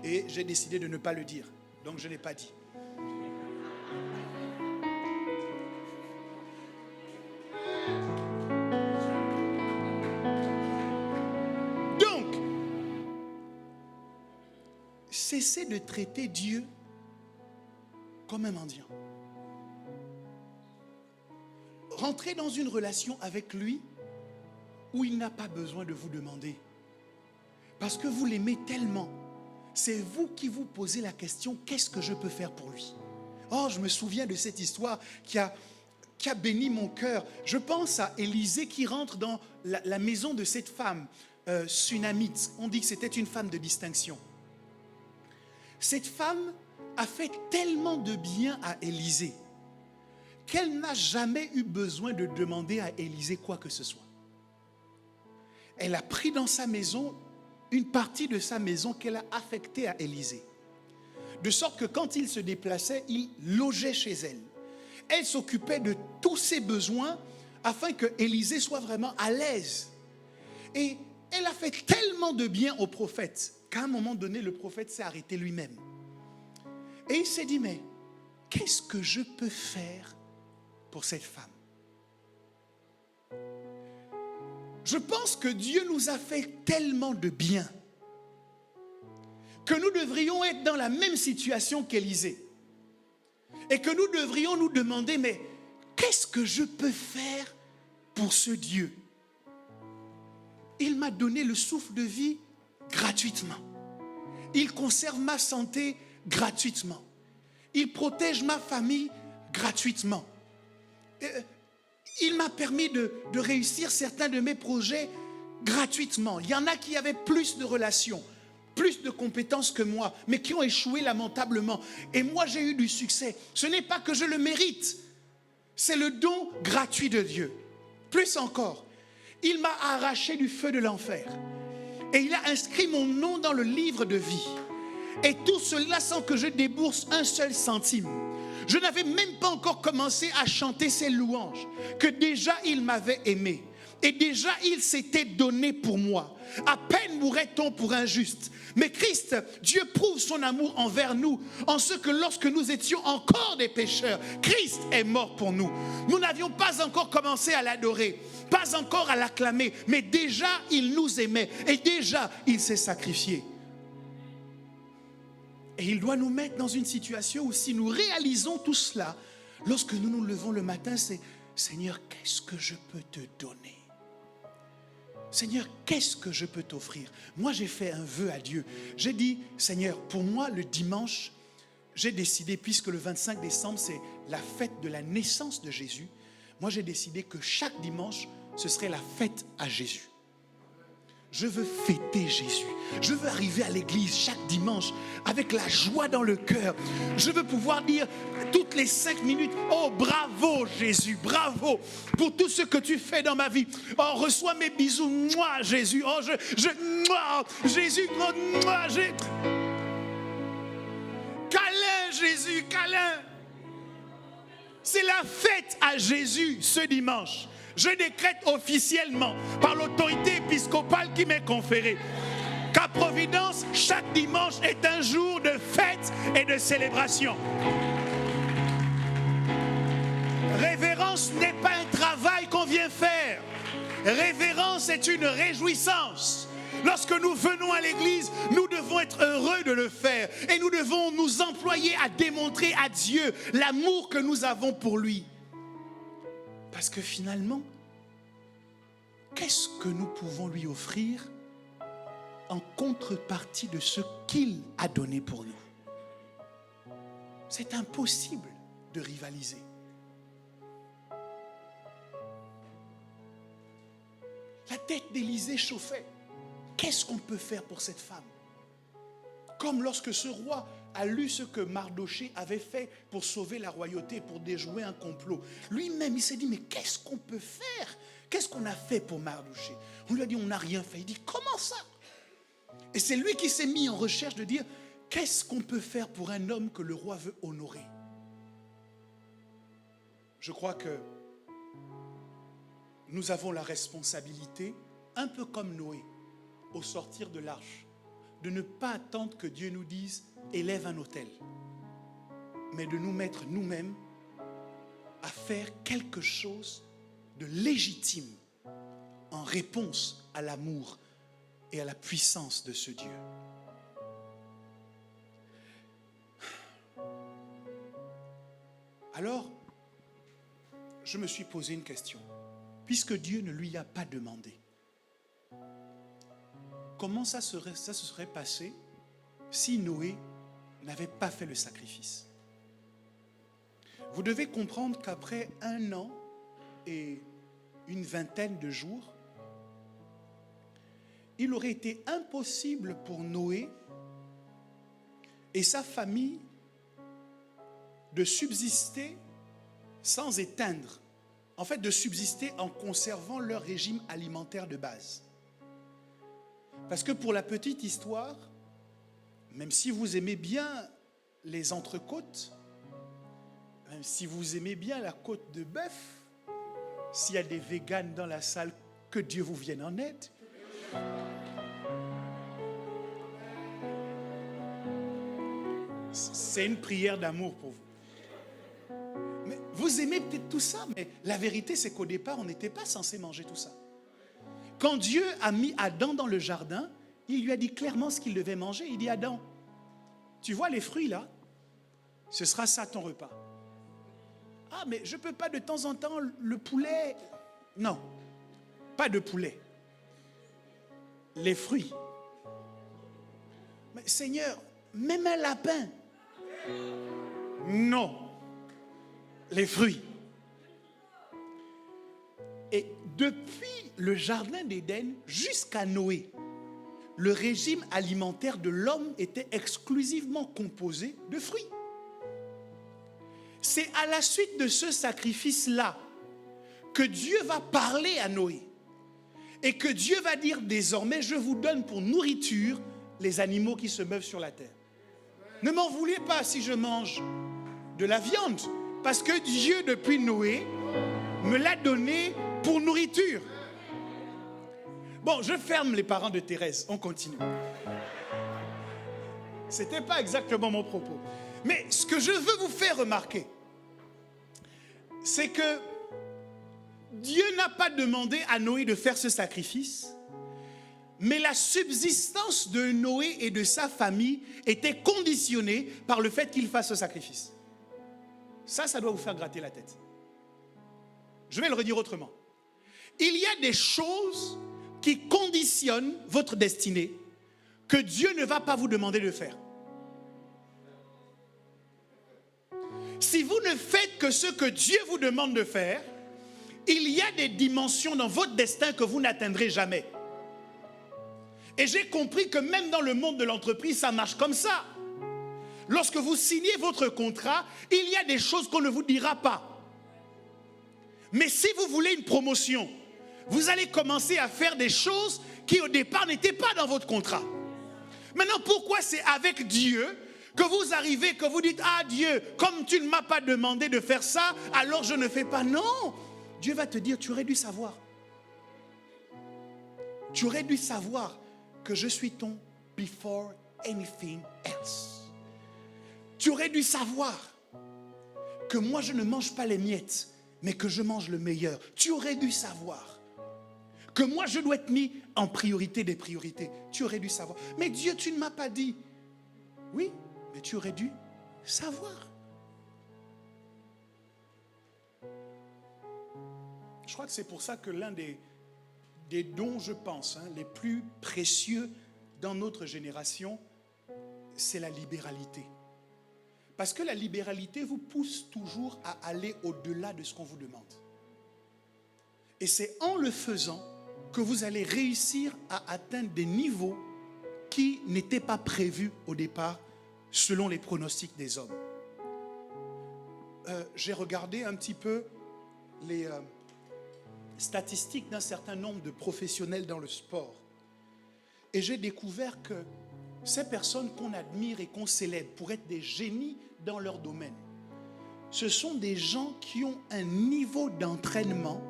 Speaker 1: et j'ai décidé de ne pas le dire. Donc je n'ai pas dit. Donc, cessez de traiter Dieu comme un mendiant. Rentrez dans une relation avec lui où il n'a pas besoin de vous demander. Parce que vous l'aimez tellement. C'est vous qui vous posez la question, qu'est-ce que je peux faire pour lui? Oh, je me souviens de cette histoire qui a béni mon cœur. Je pense à Élisée qui rentre dans la maison de cette femme sunamite. On dit que c'était une femme de distinction. Cette femme a fait tellement de bien à Élisée qu'elle n'a jamais eu besoin de demander à Élisée quoi que ce soit. Elle a pris dans sa maison une partie de sa maison qu'elle a affectée à Élisée. De sorte que quand il se déplaçait, il logeait chez elle. Elle s'occupait de tous ses besoins afin que Élisée soit vraiment à l'aise. Et elle a fait tellement de bien au prophète qu'à un moment donné, le prophète s'est arrêté lui-même. Et il s'est dit, mais qu'est-ce que je peux faire pour cette femme? Je pense que Dieu nous a fait tellement de bien que nous devrions être dans la même situation qu'Élisée. Et que nous devrions nous demander, mais qu'est-ce que je peux faire pour ce Dieu? Il m'a donné le souffle de vie gratuitement. Il conserve ma santé gratuitement. Il protège ma famille gratuitement. Il m'a permis de réussir certains de mes projets gratuitement. Il y en a qui avaient plus de relations, plus de compétences que moi, mais qui ont échoué lamentablement. Et moi, j'ai eu du succès. Ce n'est pas que je le mérite. C'est le don gratuit de Dieu. Plus encore, il m'a arraché du feu de l'enfer. Et il a inscrit mon nom dans le livre de vie. Et tout cela sans que je débourse un seul centime. Je n'avais même pas encore commencé à chanter ses louanges, que déjà il m'avait aimé. Et déjà il s'était donné pour moi. À peine mourrait-on pour un juste. Mais Christ, Dieu prouve son amour envers nous, en ce que lorsque nous étions encore des pécheurs, Christ est mort pour nous. Nous n'avions pas encore commencé à l'adorer, pas encore à l'acclamer, mais déjà il nous aimait et déjà il s'est sacrifié. Et il doit nous mettre dans une situation où si nous réalisons tout cela, lorsque nous nous levons le matin, c'est « Seigneur, qu'est-ce que je peux te donner ?» Seigneur, qu'est-ce que je peux t'offrir? Moi, j'ai fait un vœu à Dieu. J'ai dit, Seigneur, pour moi, le dimanche, j'ai décidé, puisque le 25 décembre, c'est la fête de la naissance de Jésus, moi, j'ai décidé que chaque dimanche, ce serait la fête à Jésus. Je veux fêter Jésus. Je veux arriver à l'église chaque dimanche avec la joie dans le cœur. Je veux pouvoir dire toutes les 5 minutes, oh bravo Jésus, bravo pour tout ce que tu fais dans ma vie. Oh, reçois mes bisous, moi Jésus. Oh, moi, Jésus, moi, câlin Jésus, câlin. C'est la fête à Jésus ce dimanche. Je décrète officiellement, par l'autorité épiscopale qui m'est conférée, qu'à Providence, chaque dimanche est un jour de fête et de célébration. Révérence n'est pas un travail qu'on vient faire. Révérence est une réjouissance. Lorsque nous venons à l'église, nous devons être heureux de le faire. Et nous devons nous employer à démontrer à Dieu l'amour que nous avons pour lui. Parce que finalement, qu'est-ce que nous pouvons lui offrir en contrepartie de ce qu'il a donné pour nous? C'est impossible de rivaliser. La tête d'Élisée chauffait. Qu'est-ce qu'on peut faire pour cette femme? Comme lorsque ce roi a lu ce que Mardochée avait fait pour sauver la royauté, pour déjouer un complot. Lui-même, il s'est dit, mais qu'est-ce qu'on peut faire? Qu'est-ce qu'on a fait pour Mardochée? On lui a dit, on n'a rien fait. Il dit, comment ça? Et c'est lui qui s'est mis en recherche de dire, qu'est-ce qu'on peut faire pour un homme que le roi veut honorer? Je crois que nous avons la responsabilité, un peu comme Noé, au sortir de l'arche, de ne pas attendre que Dieu nous dise « élève un autel », mais de nous mettre nous-mêmes à faire quelque chose de légitime en réponse à l'amour et à la puissance de ce Dieu. Alors, je me suis posé une question. Puisque Dieu ne lui a pas demandé, comment ça se serait passé si Noé n'avait pas fait le sacrifice? Vous devez comprendre qu'après 1 an et une vingtaine de jours, il aurait été impossible pour Noé et sa famille de subsister sans éteindre, en fait de subsister en conservant leur régime alimentaire de base. Parce que pour la petite histoire, même si vous aimez bien les entrecôtes, même si vous aimez bien la côte de bœuf, s'il y a des véganes dans la salle, que Dieu vous vienne en aide. C'est une prière d'amour pour vous. Mais vous aimez peut-être tout ça, mais la vérité c'est qu'au départ, on n'était pas censé manger tout ça. Quand Dieu a mis Adam dans le jardin, il lui a dit clairement ce qu'il devait manger. Il dit, Adam, tu vois les fruits là? Ce sera ça ton repas. Ah, mais je ne peux pas de temps en temps le poulet. Non, pas de poulet. Les fruits. Mais Seigneur, même un lapin. Non, les fruits. Et depuis le jardin d'Éden jusqu'à Noé, le régime alimentaire de l'homme était exclusivement composé de fruits. C'est à la suite de ce sacrifice-là que Dieu va parler à Noé et que Dieu va dire désormais, je vous donne pour nourriture les animaux qui se meuvent sur la terre. Ne m'en voulez pas si je mange de la viande, parce que Dieu, depuis Noé, me l'a donné pour nourriture. Bon, je ferme les parents de Thérèse, on continue. Ce n'était pas exactement mon propos. Mais ce que je veux vous faire remarquer, c'est que Dieu n'a pas demandé à Noé de faire ce sacrifice, mais la subsistance de Noé et de sa famille était conditionnée par le fait qu'il fasse ce sacrifice. Ça doit vous faire gratter la tête. Je vais le redire autrement. Il y a des choses qui conditionnent votre destinée que Dieu ne va pas vous demander de faire. Si vous ne faites que ce que Dieu vous demande de faire, il y a des dimensions dans votre destin que vous n'atteindrez jamais. Et j'ai compris que même dans le monde de l'entreprise, ça marche comme ça. Lorsque vous signez votre contrat, il y a des choses qu'on ne vous dira pas. Mais si vous voulez une promotion, vous allez commencer à faire des choses qui au départ n'étaient pas dans votre contrat. Maintenant, pourquoi c'est avec Dieu que vous arrivez, que vous dites « Ah Dieu, comme tu ne m'as pas demandé de faire ça, alors je ne fais pas. » Non, Dieu va te dire « Tu aurais dû savoir. Tu aurais dû savoir que je suis ton before anything else. Tu aurais dû savoir que moi je ne mange pas les miettes, mais que je mange le meilleur. Tu aurais dû savoir que moi je dois être mis en priorité des priorités. Tu aurais dû savoir. Mais Dieu, tu ne m'as pas dit. Oui, mais tu aurais dû savoir. Je crois que c'est pour ça que l'un des dons, je pense, les plus précieux dans notre génération, c'est la libéralité. Parce que la libéralité vous pousse toujours à aller au-delà de ce qu'on vous demande. Et c'est en le faisant que vous allez réussir à atteindre des niveaux qui n'étaient pas prévus au départ, selon les pronostics des hommes. J'ai regardé un petit peu les statistiques d'un certain nombre de professionnels dans le sport. Et j'ai découvert que ces personnes qu'on admire et qu'on célèbre pour être des génies dans leur domaine, ce sont des gens qui ont un niveau d'entraînement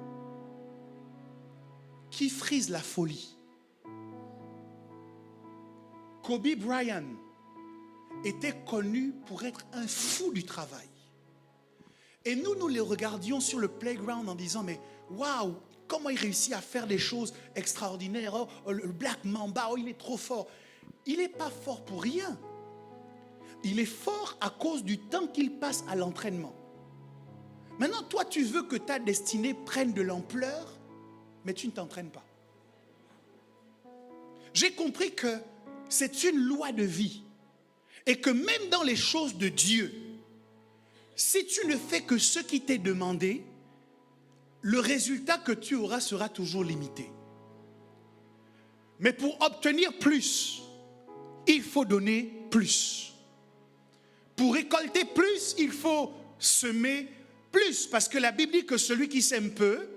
Speaker 1: qui frise la folie. Kobe Bryant était connu pour être un fou du travail. Et nous les regardions sur le playground en disant, mais waouh, comment il réussit à faire des choses extraordinaires. Oh, le Black Mamba, oh, il est trop fort. Il n'est pas fort pour rien. Il est fort à cause du temps qu'il passe à l'entraînement. Maintenant, toi, tu veux que ta destinée prenne de l'ampleur, mais tu ne t'entraînes pas. J'ai compris que c'est une loi de vie. Et que même dans les choses de Dieu, si tu ne fais que ce qui t'est demandé, le résultat que tu auras sera toujours limité. Mais pour obtenir plus, il faut donner plus. Pour récolter plus, il faut semer plus. Parce que la Bible dit que celui qui sème peu,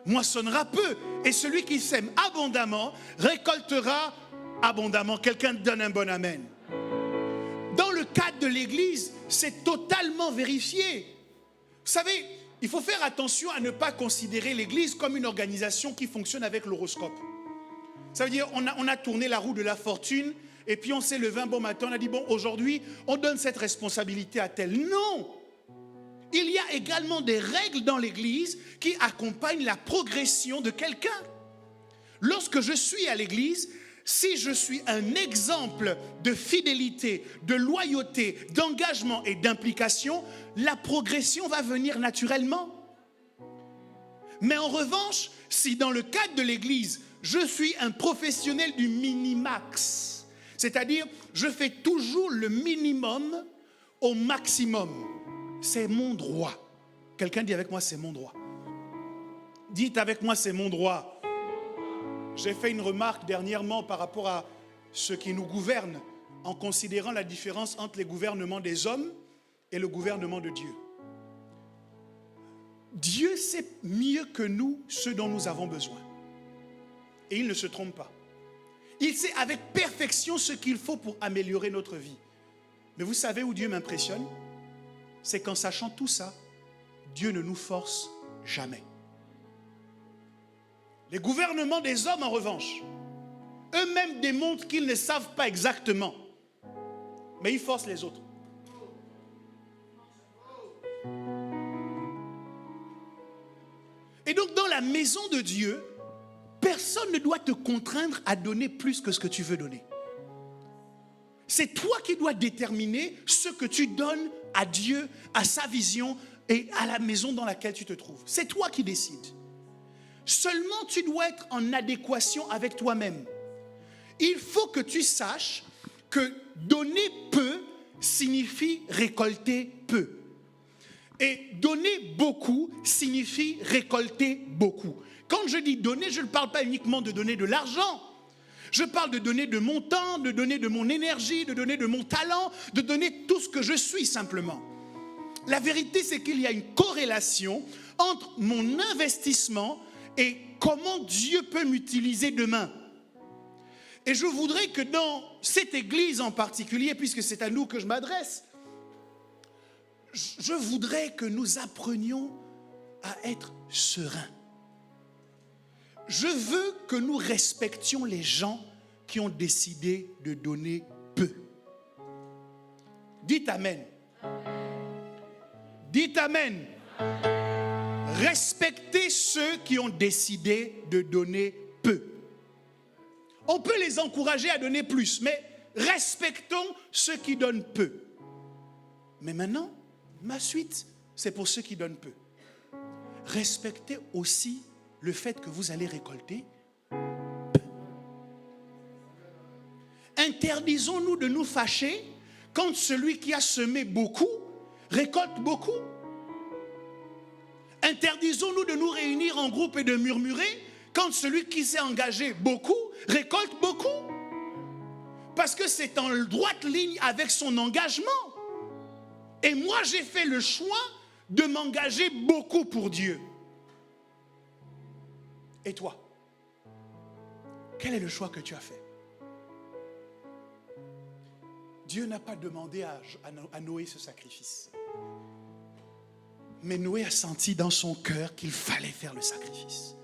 Speaker 1: moissonnera peu. Et celui qui sème abondamment, récoltera abondamment. Quelqu'un donne un bon amen. Dans le cadre de l'Église, c'est totalement vérifié. Vous savez, il faut faire attention à ne pas considérer l'Église comme une organisation qui fonctionne avec l'horoscope. Ça veut dire, on a tourné la roue de la fortune, et puis on s'est levé un bon matin, on a dit, bon, aujourd'hui, on donne cette responsabilité à tel. Non! Il y a également des règles dans l'Église qui accompagnent la progression de quelqu'un. Lorsque je suis à l'Église, si je suis un exemple de fidélité, de loyauté, d'engagement et d'implication, la progression va venir naturellement. Mais en revanche, si dans le cadre de l'Église, je suis un professionnel du minimax, c'est-à-dire je fais toujours le minimum au maximum, c'est mon droit. Quelqu'un dit avec moi, c'est mon droit. Dites avec moi, c'est mon droit. J'ai fait une remarque dernièrement par rapport à ceux qui nous gouvernent, en considérant la différence entre les gouvernements des hommes et le gouvernement de Dieu. Dieu sait mieux que nous ce dont nous avons besoin. Et il ne se trompe pas. Il sait avec perfection ce qu'il faut pour améliorer notre vie. Mais vous savez où Dieu m'impressionne? C'est qu'en sachant tout ça, Dieu ne nous force jamais. Les gouvernements des hommes, en revanche, eux-mêmes démontrent qu'ils ne savent pas exactement. Mais ils forcent les autres. Et donc, dans la maison de Dieu, personne ne doit te contraindre à donner plus que ce que tu veux donner. C'est toi qui dois déterminer ce que tu donnes à Dieu, à sa vision et à la maison dans laquelle tu te trouves. C'est toi qui décides. Seulement, tu dois être en adéquation avec toi-même. Il faut que tu saches que donner peu signifie récolter peu. Et donner beaucoup signifie récolter beaucoup. Quand je dis donner, je ne parle pas uniquement de donner de l'argent. Je parle de donner de mon temps, de donner de mon énergie, de donner de mon talent, de donner tout ce que je suis simplement. La vérité, c'est qu'il y a une corrélation entre mon investissement et comment Dieu peut m'utiliser demain. Et je voudrais que dans cette église en particulier, puisque c'est à nous que je m'adresse, je voudrais que nous apprenions à être sereins. Je veux que nous respections les gens qui ont décidé de donner peu. Dites Amen. Dites Amen. Respectez ceux qui ont décidé de donner peu. On peut les encourager à donner plus, mais respectons ceux qui donnent peu. Mais maintenant, ma suite, c'est pour ceux qui donnent peu. Respectez aussi le fait que vous allez récolter peu. Interdisons-nous de nous fâcher quand celui qui a semé beaucoup récolte beaucoup. Interdisons-nous de nous réunir en groupe et de murmurer quand celui qui s'est engagé beaucoup récolte beaucoup. Parce que c'est en droite ligne avec son engagement. Et moi, j'ai fait le choix de m'engager beaucoup pour Dieu. Et toi, quel est le choix que tu as fait? Dieu n'a pas demandé à Noé ce sacrifice. Mais Noé a senti dans son cœur qu'il fallait faire le sacrifice.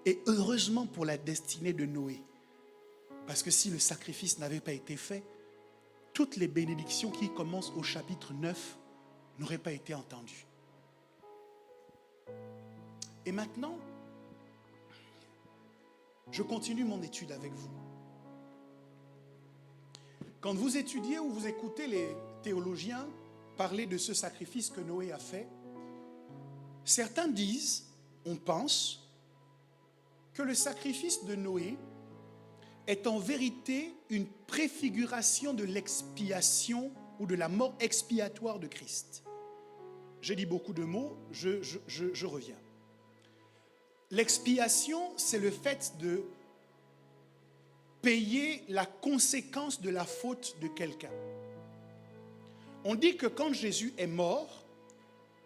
Speaker 1: Et heureusement pour la destinée de Noé. Parce que si le sacrifice n'avait pas été fait, toutes les bénédictions qui commencent au chapitre 9 n'auraient pas été entendues. Et maintenant, je continue mon étude avec vous. Quand vous étudiez ou vous écoutez les théologiens parler de ce sacrifice que Noé a fait, certains disent, on pense, que le sacrifice de Noé est en vérité une préfiguration de l'expiation ou de la mort expiatoire de Christ. J'ai dit beaucoup de mots, je reviens. L'expiation, c'est le fait de payer la conséquence de la faute de quelqu'un. On dit que quand Jésus est mort,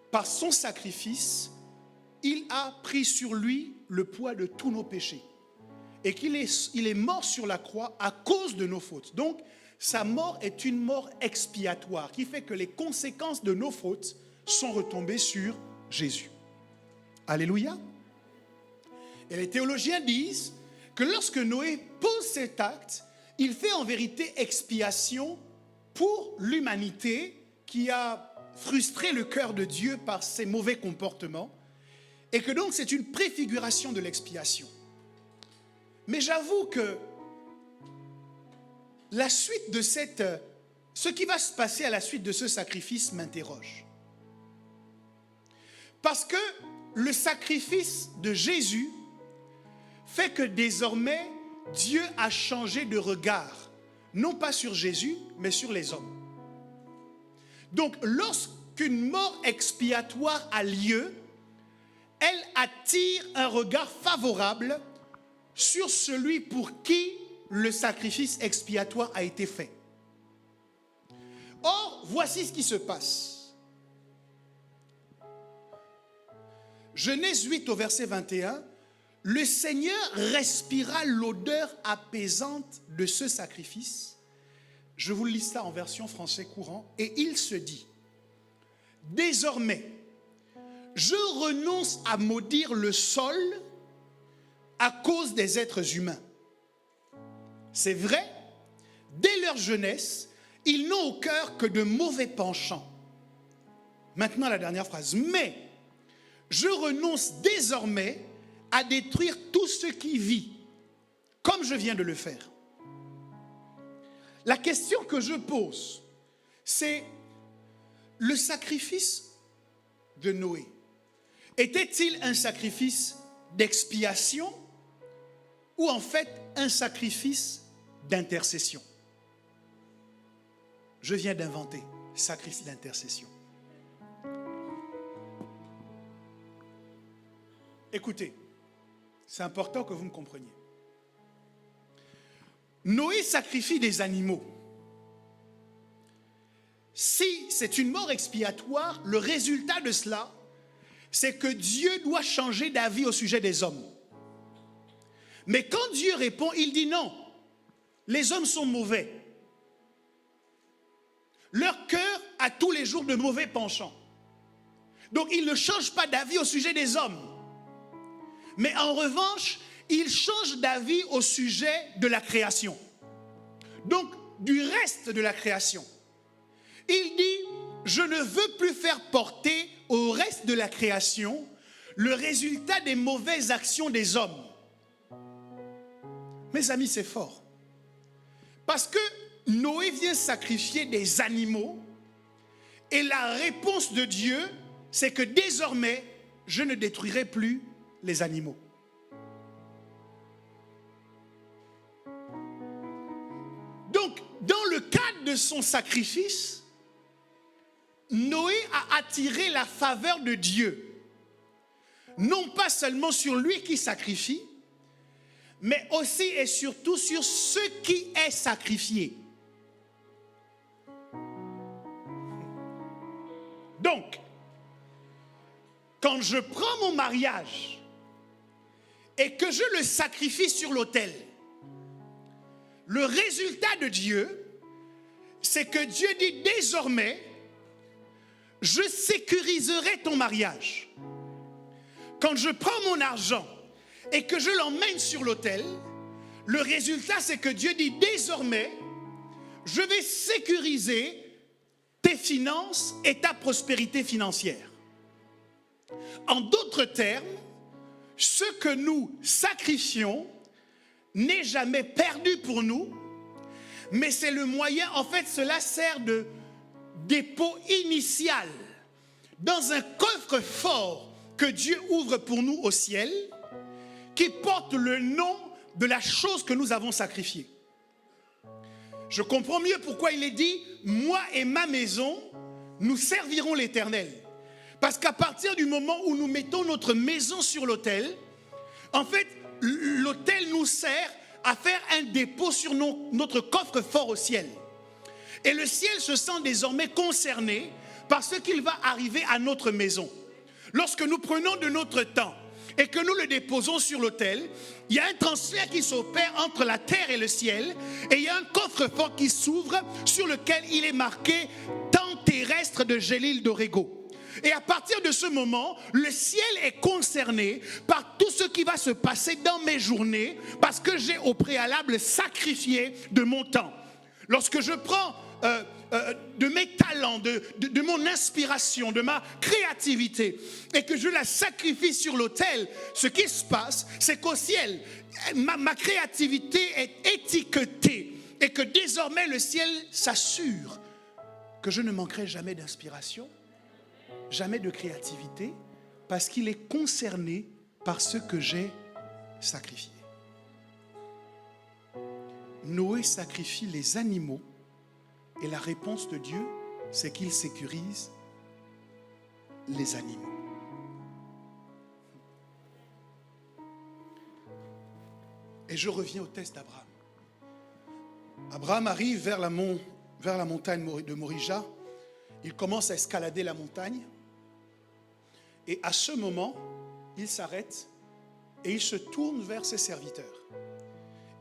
Speaker 1: par son sacrifice, il a pris sur lui le poids de tous nos péchés. Et qu'il est mort sur la croix à cause de nos fautes. Donc, sa mort est une mort expiatoire qui fait que les conséquences de nos fautes sont retombées sur Jésus. Alléluia. Et les théologiens disent que lorsque Noé pose cet acte, il fait en vérité expiation pour l'humanité qui a frustré le cœur de Dieu par ses mauvais comportements et que donc c'est une préfiguration de l'expiation. Mais j'avoue que la suite de ce qui va se passer à la suite de ce sacrifice m'interroge. Parce que le sacrifice de Jésus fait que désormais, Dieu a changé de regard, non pas sur Jésus, mais sur les hommes. Donc, lorsqu'une mort expiatoire a lieu, elle attire un regard favorable sur celui pour qui le sacrifice expiatoire a été fait. Or, voici ce qui se passe. Genèse 8 au verset 21, le Seigneur respira l'odeur apaisante de ce sacrifice. Je vous lis ça en version français courant. Et il se dit, désormais, je renonce à maudire le sol à cause des êtres humains. C'est vrai, dès leur jeunesse, ils n'ont au cœur que de mauvais penchants. Maintenant la dernière phrase. Mais je renonce désormais à détruire tout ce qui vit, comme je viens de le faire. La question que je pose, c'est le sacrifice de Noé. Était-il un sacrifice d'expiation ou en fait un sacrifice d'intercession. Je viens d'inventer sacrifice d'intercession. Écoutez, c'est important que vous me compreniez. Noé sacrifie des animaux. Si c'est une mort expiatoire, le résultat de cela, c'est que Dieu doit changer d'avis au sujet des hommes. Mais quand Dieu répond, il dit non, les hommes sont mauvais. Leur cœur a tous les jours de mauvais penchants. Donc il ne change pas d'avis au sujet des hommes. Mais en revanche, il change d'avis au sujet de la création. Donc du reste de la création. Il dit, je ne veux plus faire porter au reste de la création le résultat des mauvaises actions des hommes. Mes amis, c'est fort. Parce que Noé vient sacrifier des animaux et la réponse de Dieu, c'est que désormais, je ne détruirai plus les animaux. Donc, dans le cadre de son sacrifice, Noé a attiré la faveur de Dieu, non pas seulement sur lui qui sacrifie, mais aussi et surtout sur ce qui est sacrifié. Donc, quand je prends mon mariage et que je le sacrifie sur l'autel, le résultat de Dieu, c'est que Dieu dit désormais, je sécuriserai ton mariage. Quand je prends mon argent et que je l'emmène sur l'autel, le résultat c'est que Dieu dit désormais, je vais sécuriser tes finances et ta prospérité financière. En d'autres termes, ce que nous sacrifions n'est jamais perdu pour nous, mais c'est le moyen, en fait cela sert de dépôt initial dans un coffre-fort que Dieu ouvre pour nous au ciel, qui porte le nom de la chose que nous avons sacrifiée. Je comprends mieux pourquoi il est dit, moi et ma maison, nous servirons l'Éternel. Parce qu'à partir du moment où nous mettons notre maison sur l'autel, en fait, l'autel nous sert à faire un dépôt sur notre coffre-fort au ciel. Et le ciel se sent désormais concerné par ce qu'il va arriver à notre maison. Lorsque nous prenons de notre temps et que nous le déposons sur l'autel, il y a un transfert qui s'opère entre la terre et le ciel, et il y a un coffre-fort qui s'ouvre sur lequel il est marqué « Temps terrestre de Gélil d'Orego ». Et à partir de ce moment, le ciel est concerné par tout ce qui va se passer dans mes journées, parce que j'ai au préalable sacrifié de mon temps. Lorsque je prends de mes talents, de mon inspiration, de ma créativité, et que je la sacrifie sur l'autel, ce qui se passe, c'est qu'au ciel, ma créativité est étiquetée, et que désormais le ciel s'assure que je ne manquerai jamais d'inspiration, jamais de créativité, parce qu'il est concerné par ce que j'ai sacrifié. Noé sacrifie les animaux et la réponse de Dieu, c'est qu'il sécurise les animaux. Et je reviens au test d'Abraham. Abraham arrive vers la montagne de Morija. Il commence à escalader la montagne. Et à ce moment, il s'arrête et il se tourne vers ses serviteurs.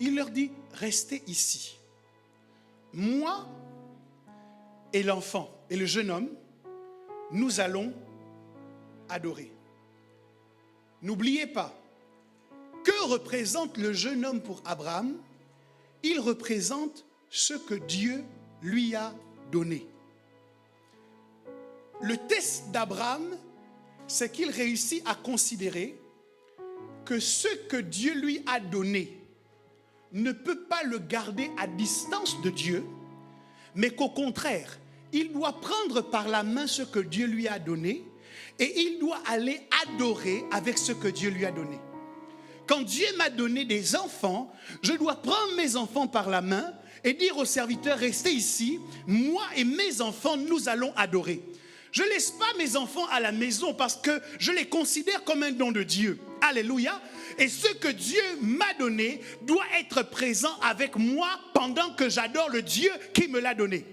Speaker 1: Il leur dit, restez ici. Moi et l'enfant et le jeune homme, nous allons adorer. N'oubliez pas, que représente le jeune homme pour Abraham? Il représente ce que Dieu lui a donné. Le test d'Abraham, c'est qu'il réussit à considérer que ce que Dieu lui a donné ne peut pas le garder à distance de Dieu, mais qu'au contraire, il doit prendre par la main ce que Dieu lui a donné et il doit aller adorer avec ce que Dieu lui a donné. quand Dieu m'a donné des enfants, je dois prendre mes enfants par la main et dire aux serviteurs, restez ici, moi et mes enfants, nous allons adorer. Je ne laisse pas mes enfants à la maison parce que je les considère comme un don de Dieu. Alléluia. Et ce que Dieu m'a donné doit être présent avec moi pendant que j'adore le Dieu qui me l'a donné.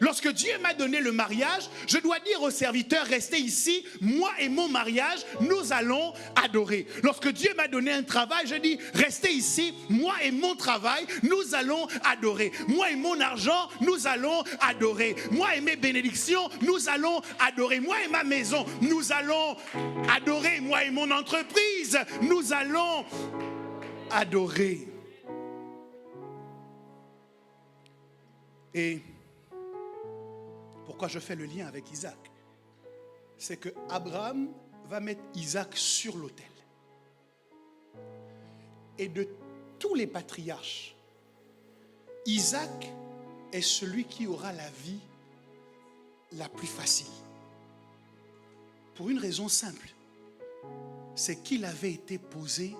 Speaker 1: Lorsque Dieu m'a donné le mariage, je dois dire aux serviteurs, restez ici, moi et mon mariage, nous allons adorer. Lorsque Dieu m'a donné un travail, je dis, restez ici, moi et mon travail, nous allons adorer. Moi et mon argent, nous allons adorer. Moi et mes bénédictions, nous allons adorer. Moi et ma maison, nous allons adorer. Moi et mon entreprise, nous allons adorer. Et pourquoi je fais le lien avec Isaac? C'est que Abraham va mettre Isaac sur l'autel. Et de tous les patriarches, Isaac est celui qui aura la vie la plus facile. Pour une raison simple, c'est qu'il avait été posé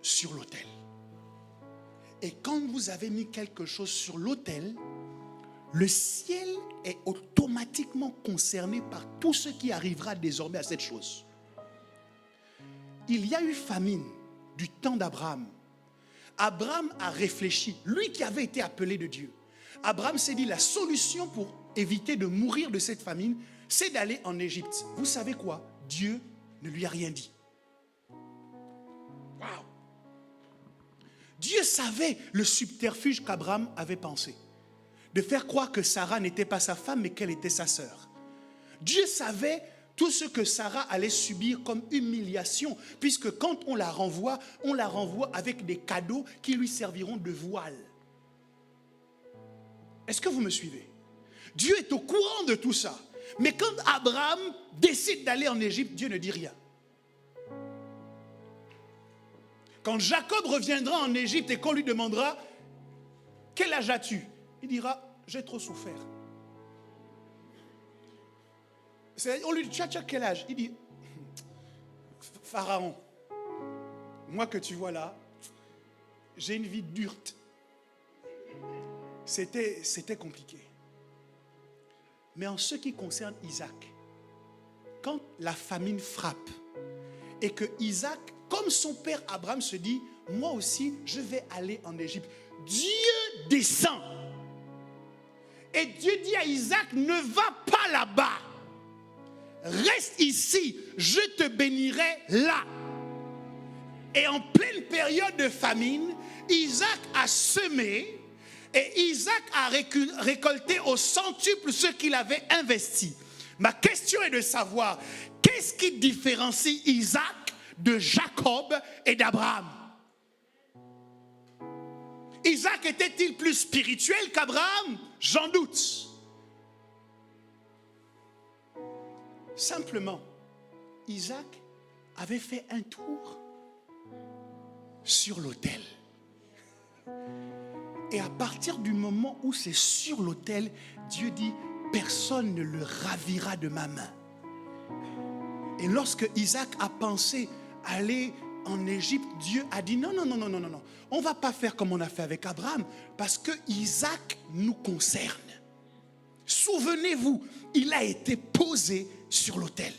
Speaker 1: sur l'autel. Et quand vous avez mis quelque chose sur l'autel, le ciel est automatiquement concerné par tout ce qui arrivera désormais à cette chose. Il y a eu famine du temps d'Abraham. Abraham a réfléchi, lui qui avait été appelé de Dieu. Abraham s'est dit, la solution pour éviter de mourir de cette famine, c'est d'aller en Égypte. Vous savez quoi? Dieu ne lui a rien dit. Waouh! Dieu savait le subterfuge qu'Abraham avait pensé. De faire croire que Sarah n'était pas sa femme, mais qu'elle était sa sœur. Dieu savait tout ce que Sarah allait subir comme humiliation, puisque quand on la renvoie avec des cadeaux qui lui serviront de voile. Est-ce que vous me suivez? Dieu est au courant de tout ça. Mais quand Abraham décide d'aller en Égypte, Dieu ne dit rien. Quand Jacob reviendra en Égypte et qu'on lui demandera « Quel âge as-tu » il dira, j'ai trop souffert. On lui dit, tu as quel âge? Il dit, Pharaon, moi que tu vois là, j'ai une vie dure. C'était compliqué. Mais en ce qui concerne Isaac, quand la famine frappe et que Isaac, comme son père Abraham se dit, moi aussi je vais aller en Égypte. Dieu descend. Et Dieu dit à Isaac, ne va pas là-bas. Reste ici, je te bénirai là. Et en pleine période de famine, Isaac a semé et Isaac a récolté au centuple ce qu'il avait investi. Ma question est de savoir, qu'est-ce qui différencie Isaac de Jacob et d'Abraham? Isaac était-il plus spirituel qu'Abraham? J'en doute. Simplement, Isaac avait fait un tour sur l'autel. Et à partir du moment où c'est sur l'autel, Dieu dit, personne ne le ravira de ma main. Et lorsque Isaac a pensé aller en Égypte, Dieu a dit, non, on ne va pas faire comme on a fait avec Abraham, parce que Isaac nous concerne. Souvenez-vous, il a été posé sur l'autel.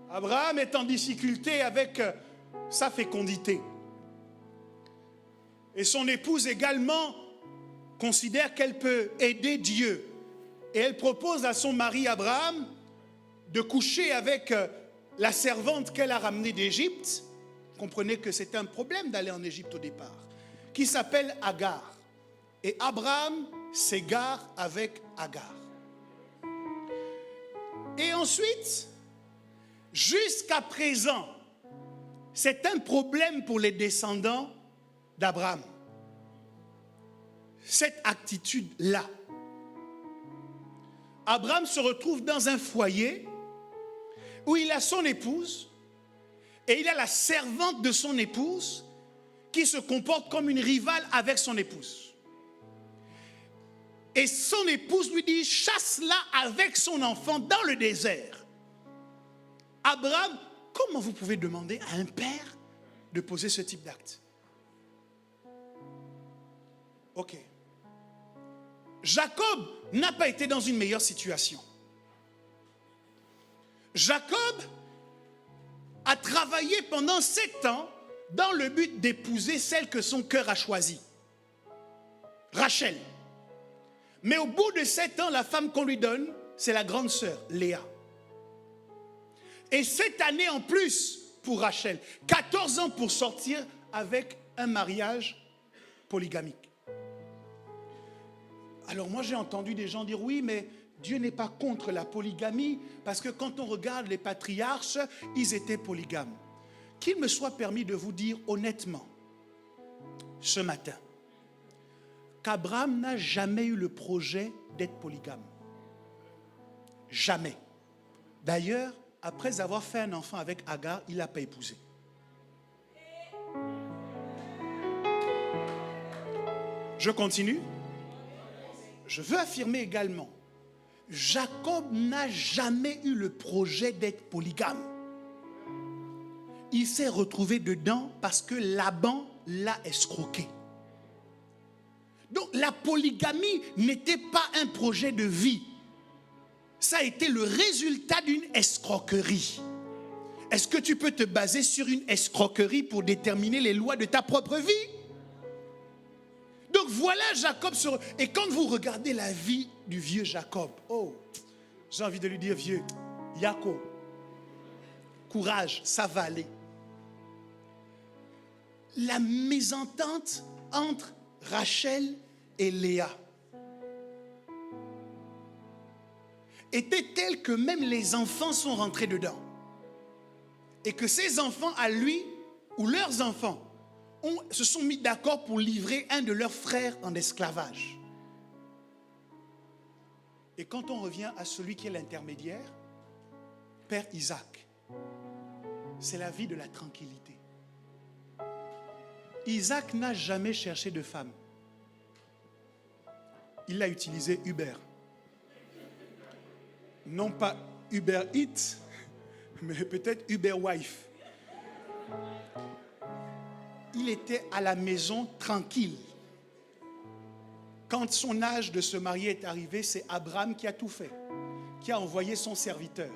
Speaker 1: Abraham est en difficulté avec sa fécondité. Et son épouse également considère qu'elle peut aider Dieu. Et elle propose à son mari Abraham de coucher avec la servante qu'elle a ramenée d'Égypte. Comprenez que c'est un problème d'aller en Égypte au départ. Qui s'appelle Agar. Et Abraham s'égare avec Agar. Et ensuite, jusqu'à présent, c'est un problème pour les descendants d'Abraham. Cette attitude-là. Abraham se retrouve dans un foyer où il a son épouse et il a la servante de son épouse qui se comporte comme une rivale avec son épouse. Et son épouse lui dit, chasse-la avec son enfant dans le désert. Abraham Comment vous pouvez demander à un père de poser ce type d'acte? Ok. Jacob n'a pas été dans une meilleure situation. Jacob a travaillé pendant 7 ans dans le but d'épouser celle que son cœur a choisie, Rachel. Mais au bout de 7 ans, la femme qu'on lui donne, c'est la grande sœur, Léa. Et 7 années en plus pour Rachel, 14 ans pour sortir avec un mariage polygamique. Alors moi j'ai entendu des gens dire oui, mais Dieu n'est pas contre la polygamie, parce que quand on regarde les patriarches, ils étaient polygames. Qu'il me soit permis de vous dire honnêtement, ce matin, qu'Abraham n'a jamais eu le projet d'être polygame. Jamais. D'ailleurs, après avoir fait un enfant avec Agar, il ne l'a pas épousé. Je continue. Je veux affirmer également, Jacob n'a jamais eu le projet d'être polygame. Il s'est retrouvé dedans parce que Laban l'a escroqué. Donc la polygamie n'était pas un projet de vie. Ça a été le résultat d'une escroquerie. Est-ce que tu peux te baser sur une escroquerie pour déterminer les lois de ta propre vie? Donc voilà Jacob. Et quand vous regardez la vie du vieux Jacob, oh, j'ai envie de lui dire vieux, Jacob, courage, ça va aller. La mésentente entre Rachel et Léa était telle que même les enfants sont rentrés dedans. Et que ces enfants à lui, ou leurs enfants, se sont mis d'accord pour livrer un de leurs frères en esclavage. Et quand on revient à celui qui est l'intermédiaire, Père Isaac, c'est la vie de la tranquillité. Isaac n'a jamais cherché de femme. Il a utilisé Uber. Non pas Uber Eats, mais peut-être Uber Wife. Il était à la maison tranquille. Quand son âge de se marier est arrivé, c'est Abraham qui a tout fait, qui a envoyé son serviteur.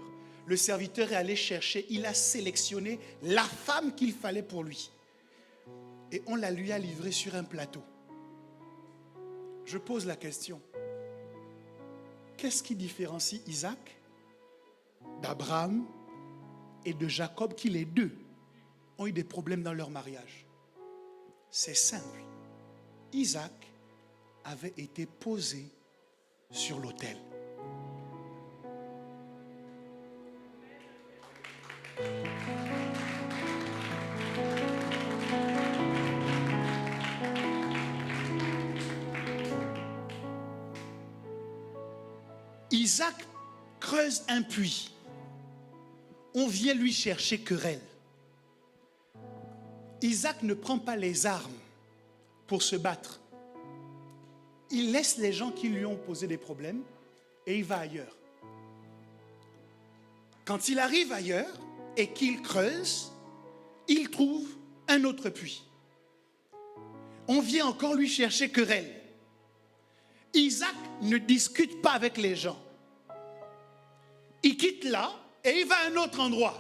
Speaker 1: Le serviteur est allé chercher, il a sélectionné la femme qu'il fallait pour lui. Et on la lui a livrée sur un plateau. Je pose la question. Qu'est-ce qui différencie Isaac d'Abraham et de Jacob, qui les deux ont eu des problèmes dans leur mariage? C'est simple. Isaac avait été posé sur l'autel. Isaac creuse un puits. On vient lui chercher querelle. Isaac ne prend pas les armes pour se battre. Il laisse les gens qui lui ont posé des problèmes et il va ailleurs. Quand il arrive ailleurs et qu'il creuse, il trouve un autre puits. On vient encore lui chercher querelle. Isaac ne discute pas avec les gens. Il quitte là et il va à un autre endroit.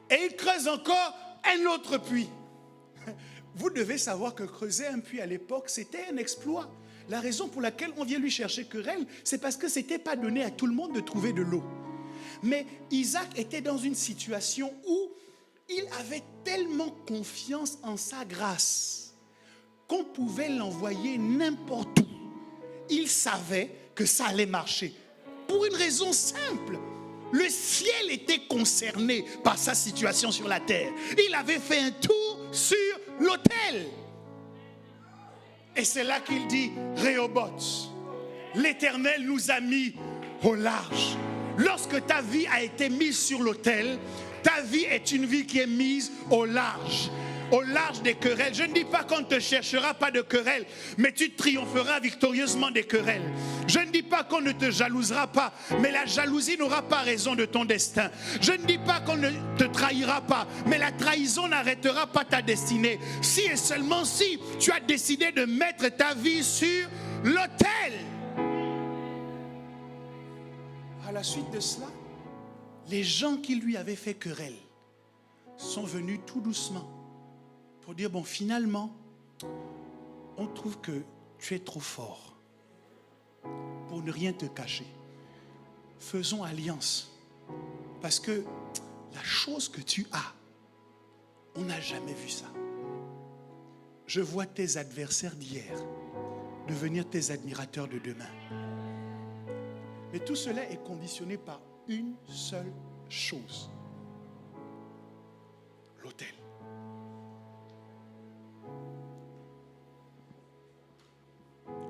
Speaker 1: Et il creuse encore un autre puits. Vous devez savoir que creuser un puits à l'époque, c'était un exploit. La raison pour laquelle on vient lui chercher querelle, c'est parce que ce n'était pas donné à tout le monde de trouver de l'eau. Mais Isaac était dans une situation où il avait tellement confiance en sa grâce qu'on pouvait l'envoyer n'importe où. Il savait que ça allait marcher. Pour une raison simple. Le ciel était concerné par sa situation sur la terre. Il avait fait un tour sur l'autel. Et c'est là qu'il dit, Rehoboth, l'Éternel nous a mis au large. Lorsque ta vie a été mise sur l'autel, ta vie est une vie qui est mise au large. au large des querelles. Je ne dis pas qu'on ne te cherchera pas de querelles, mais tu triompheras victorieusement des querelles. Je ne dis pas qu'on ne te jalousera pas, mais la jalousie n'aura pas raison de ton destin. Je ne dis pas qu'on ne te trahira pas, mais la trahison n'arrêtera pas ta destinée. Si et seulement si tu as décidé de mettre ta vie sur l'autel. À la suite de cela, les gens qui lui avaient fait querelle sont venus tout doucement pour dire, bon, finalement, on trouve que tu es trop fort pour ne rien te cacher. Faisons alliance. Parce que la chose que tu as, on n'a jamais vu ça. Je vois tes adversaires d'hier devenir tes admirateurs de demain. Mais tout cela est conditionné par une seule chose. L'autel.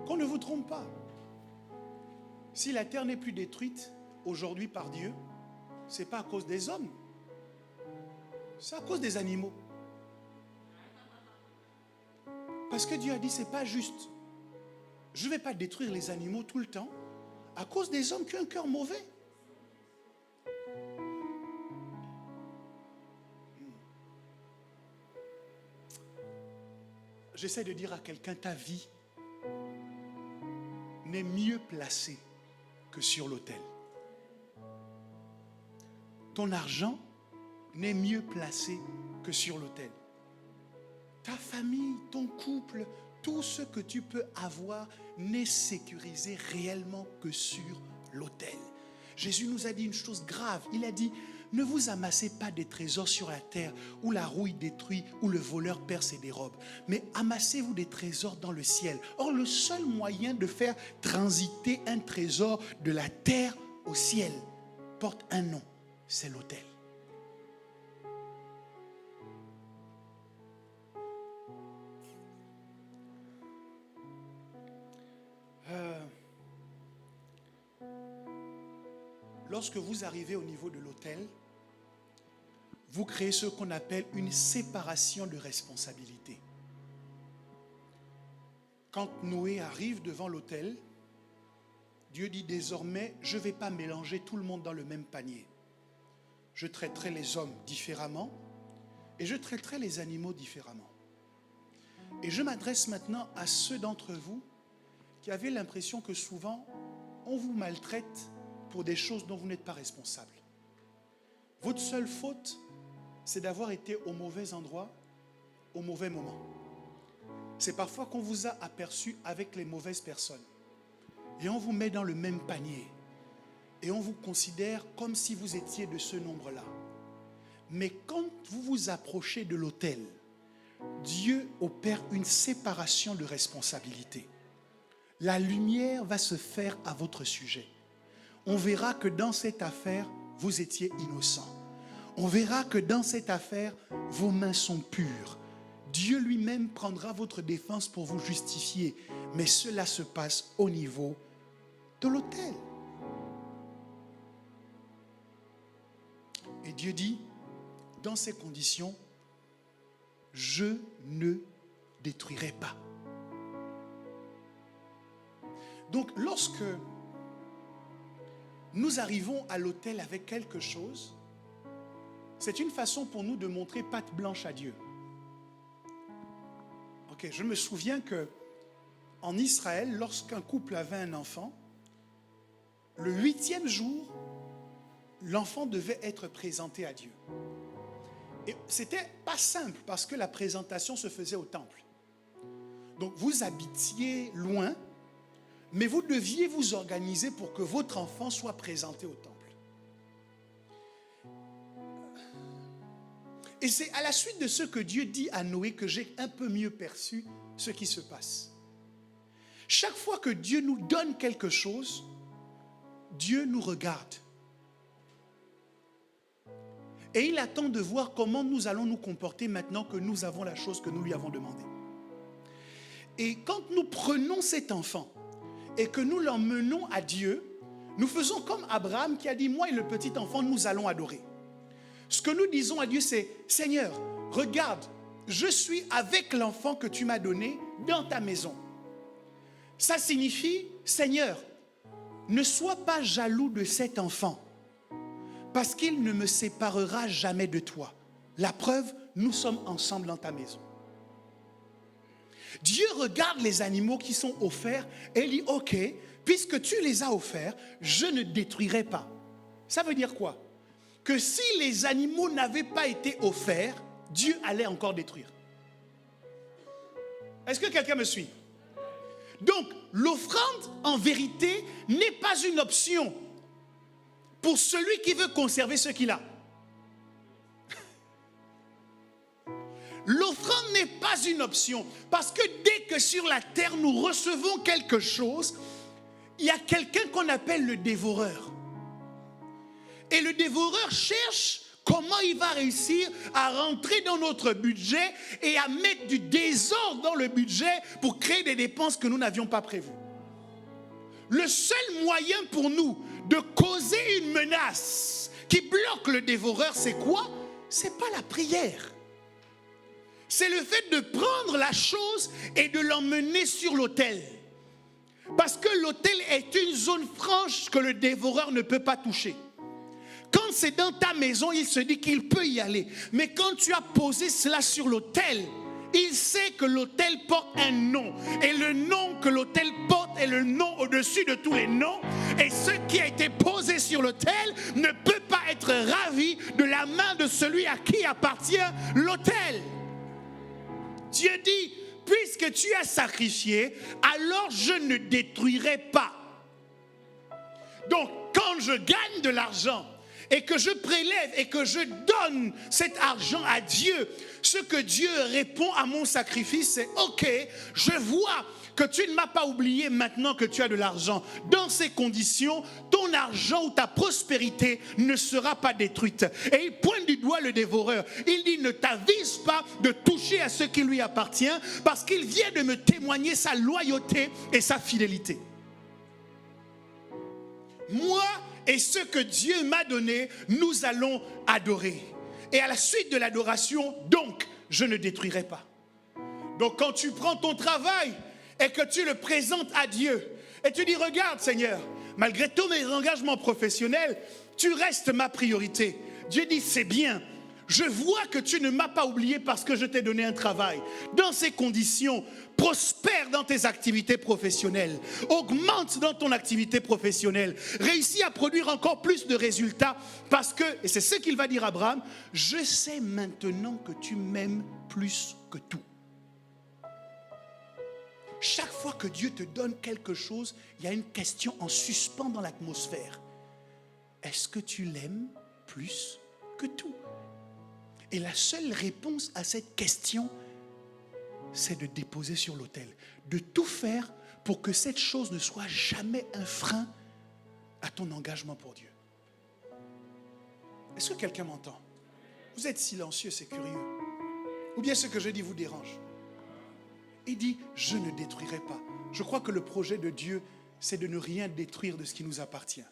Speaker 1: Qu'on ne vous trompe pas. Si la terre n'est plus détruite aujourd'hui par Dieu, ce n'est pas à cause des hommes. C'est à cause des animaux. Parce que Dieu a dit, ce n'est pas juste. Je ne vais pas détruire les animaux tout le temps à cause des hommes qui ont un cœur mauvais. J'essaie de dire à quelqu'un, ta vie n'est mieux placée que sur l'autel. Ton argent n'est mieux placé que sur l'autel. Ta famille, ton couple, tout ce que tu peux avoir n'est sécurisé réellement que sur l'autel. Jésus nous a dit une chose grave. Il a dit, ne vous amassez pas des trésors sur la terre où la rouille détruit, où le voleur perd ses dérobes. Mais amassez-vous des trésors dans le ciel. Or, le seul moyen de faire transiter un trésor de la terre au ciel porte un nom, c'est l'autel. Lorsque vous arrivez au niveau de l'autel, vous créez ce qu'on appelle une séparation de responsabilité. Quand Noé arrive devant l'autel, Dieu dit désormais, je ne vais pas mélanger tout le monde dans le même panier. Je traiterai les hommes différemment et je traiterai les animaux différemment. Et je m'adresse maintenant à ceux d'entre vous qui avaient l'impression que souvent, on vous maltraite pour des choses dont vous n'êtes pas responsable. Votre seule faute, c'est d'avoir été au mauvais endroit, au mauvais moment. C'est parfois qu'on vous a aperçu avec les mauvaises personnes. Et on vous met dans le même panier. Et on vous considère comme si vous étiez de ce nombre-là. Mais quand vous vous approchez de l'autel, Dieu opère une séparation de responsabilité. La lumière va se faire à votre sujet. On verra que dans cette affaire, vous étiez innocent. On verra que dans cette affaire, vos mains sont pures. Dieu lui-même prendra votre défense pour vous justifier. Mais cela se passe au niveau de l'autel. Et Dieu dit, dans ces conditions, je ne détruirai pas. Donc, lorsque nous arrivons à l'autel avec quelque chose, c'est une façon pour nous de montrer patte blanche à Dieu. Ok, je me souviens que en Israël, lorsqu'un couple avait un enfant, le 8e jour, l'enfant devait être présenté à Dieu. Et c'était pas simple parce que la présentation se faisait au temple. Donc vous habitiez loin, mais vous deviez vous organiser pour que votre enfant soit présenté au temple. Et c'est à la suite de ce que Dieu dit à Noé que j'ai un peu mieux perçu ce qui se passe. Chaque fois que Dieu nous donne quelque chose, Dieu nous regarde. Et il attend de voir comment nous allons nous comporter maintenant que nous avons la chose que nous lui avons demandée. Et quand nous prenons cet enfant et que nous l'emmenons à Dieu, nous faisons comme Abraham qui a dit, moi et le petit enfant, nous allons adorer. Ce que nous disons à Dieu, c'est, Seigneur, regarde, je suis avec l'enfant que tu m'as donné dans ta maison. Ça signifie, Seigneur, ne sois pas jaloux de cet enfant, parce qu'il ne me séparera jamais de toi. La preuve, nous sommes ensemble dans ta maison. Dieu regarde les animaux qui sont offerts et il dit, ok, puisque tu les as offerts, je ne détruirai pas. Ça veut dire quoi? Que si les animaux n'avaient pas été offerts, Dieu allait encore détruire. Est-ce que quelqu'un me suit? Donc, l'offrande, en vérité, n'est pas une option pour celui qui veut conserver ce qu'il a. L'offrande n'est pas une option, parce que dès que sur la terre nous recevons quelque chose, il y a quelqu'un qu'on appelle le dévoreur. Et le dévoreur cherche comment il va réussir à rentrer dans notre budget et à mettre du désordre dans le budget pour créer des dépenses que nous n'avions pas prévues. Le seul moyen pour nous de causer une menace qui bloque le dévoreur, c'est quoi? C'est pas la prière. C'est le fait de prendre la chose et de l'emmener sur l'autel. Parce que l'autel est une zone franche que le dévoreur ne peut pas toucher. Quand c'est dans ta maison, il se dit qu'il peut y aller. Mais quand tu as posé cela sur l'autel, il sait que l'autel porte un nom. Et le nom que l'autel porte est le nom au-dessus de tous les noms. Et ce qui a été posé sur l'autel ne peut pas être ravi de la main de celui à qui appartient l'autel. Dieu dit, puisque tu as sacrifié, alors je ne détruirai pas. Donc, quand je gagne de l'argent et que je prélève et que je donne cet argent à Dieu, ce que Dieu répond à mon sacrifice, c'est ok, je vois que tu ne m'as pas oublié maintenant que tu as de l'argent. Dans ces conditions, ton argent ou ta prospérité ne sera pas détruite. Et il pointe du doigt le dévoreur. Il dit, ne t'avise pas de toucher à ce qui lui appartient, parce qu'il vient de me témoigner sa loyauté et sa fidélité. Moi et ce que Dieu m'a donné, nous allons adorer. Et à la suite de l'adoration, donc, je ne détruirai pas. Donc quand tu prends ton travail et que tu le présentes à Dieu, et tu dis, regarde Seigneur, malgré tous mes engagements professionnels, tu restes ma priorité. Dieu dit, c'est bien. Je vois que tu ne m'as pas oublié parce que je t'ai donné un travail. Dans ces conditions, prospère dans tes activités professionnelles. Augmente dans ton activité professionnelle. Réussis à produire encore plus de résultats parce que, et c'est ce qu'il va dire à Abraham, je sais maintenant que tu m'aimes plus que tout. Chaque fois que Dieu te donne quelque chose, il y a une question en suspens dans l'atmosphère. Est-ce que tu l'aimes plus que tout? Et la seule réponse à cette question, c'est de déposer sur l'autel, de tout faire pour que cette chose ne soit jamais un frein à ton engagement pour Dieu. Est-ce que quelqu'un m'entend? Vous êtes silencieux, c'est curieux. Ou bien ce que je dis vous dérange? Il dit, je ne détruirai pas. Je crois que le projet de Dieu, c'est de ne rien détruire de ce qui nous appartient.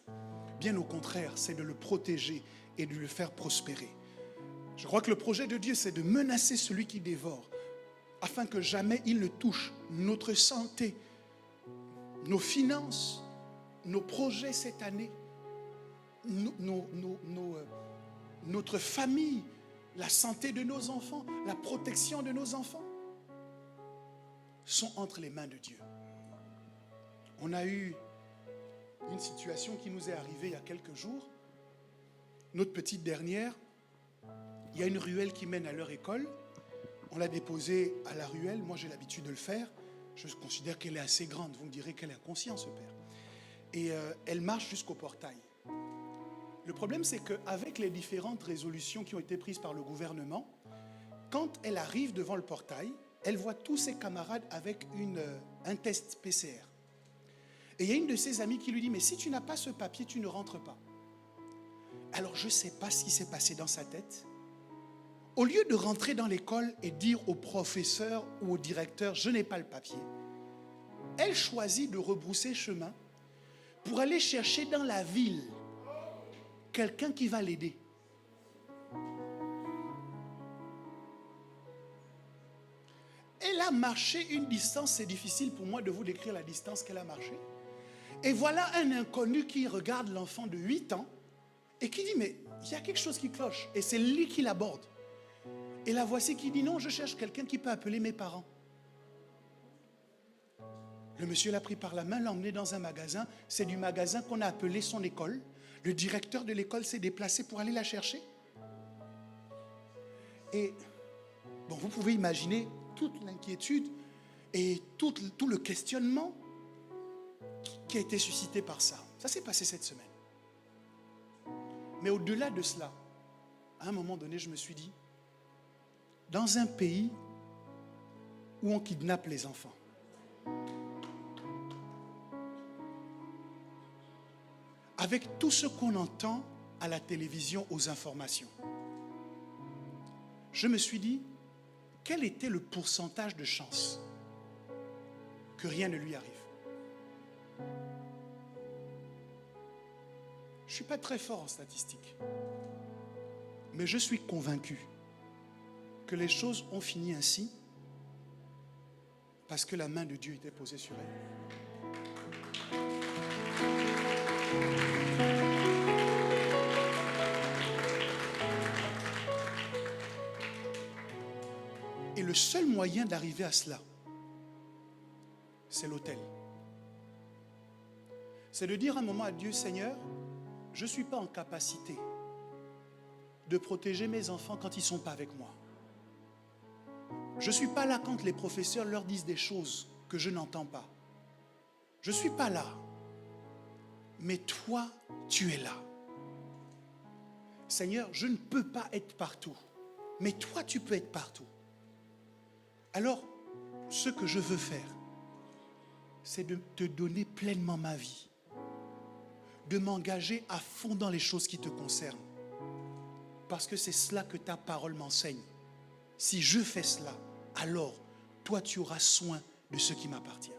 Speaker 1: Bien au contraire, c'est de le protéger et de le faire prospérer. Je crois que le projet de Dieu, c'est de menacer celui qui dévore, afin que jamais il ne touche notre santé, nos finances, nos projets cette année, notre famille, la santé de nos enfants, la protection de nos enfants, sont entre les mains de Dieu. On a eu une situation qui nous est arrivée il y a quelques jours. Notre petite dernière, il y a une ruelle qui mène à leur école. On l'a déposée à la ruelle. Moi, j'ai l'habitude de le faire. Je considère qu'elle est assez grande. Vous me direz qu'elle est inconsciente, ce père. Et elle marche jusqu'au portail. Le problème, c'est qu'avec les différentes résolutions qui ont été prises par le gouvernement, quand elle arrive devant le portail, elle voit tous ses camarades avec un test PCR. Et il y a une de ses amies qui lui dit, mais si tu n'as pas ce papier, tu ne rentres pas. Alors je ne sais pas ce qui s'est passé dans sa tête. Au lieu de rentrer dans l'école et dire au professeur ou au directeur, je n'ai pas le papier, elle choisit de rebrousser chemin pour aller chercher dans la ville quelqu'un qui va l'aider. a marché une distance, c'est difficile pour moi de vous décrire la distance qu'elle a marchée. Et voilà un inconnu qui regarde l'enfant de 8 ans et qui dit, mais il y a quelque chose qui cloche. Et c'est lui qui l'aborde. Et la voici qui dit, non, je cherche quelqu'un qui peut appeler mes parents. Le monsieur l'a pris par la main, l'a emmené dans un magasin. C'est du magasin qu'on a appelé son école. Le directeur de l'école s'est déplacé pour aller la chercher. Et bon, vous pouvez imaginer toute l'inquiétude et tout le questionnement qui a été suscité par ça. Ça s'est passé cette semaine. Mais au-delà de cela, à un moment donné, je me suis dit, dans un pays où on kidnappe les enfants, avec tout ce qu'on entend à la télévision, aux informations, je me suis dit, quel était le pourcentage de chance que rien ne lui arrive? Je ne suis pas très fort en statistiques, mais je suis convaincu que les choses ont fini ainsi parce que la main de Dieu était posée sur elle. Et le seul moyen d'arriver à cela, c'est l'autel. C'est de dire un moment à Dieu, Seigneur, je ne suis pas en capacité de protéger mes enfants quand ils ne sont pas avec moi. Je ne suis pas là quand les professeurs leur disent des choses que je n'entends pas. Je ne suis pas là. Mais toi, tu es là. Seigneur, je ne peux pas être partout. Mais toi, tu peux être partout. Alors, ce que je veux faire, c'est de te donner pleinement ma vie. De m'engager à fond dans les choses qui te concernent. Parce que c'est cela que ta parole m'enseigne. Si je fais cela, alors toi tu auras soin de ce qui m'appartient.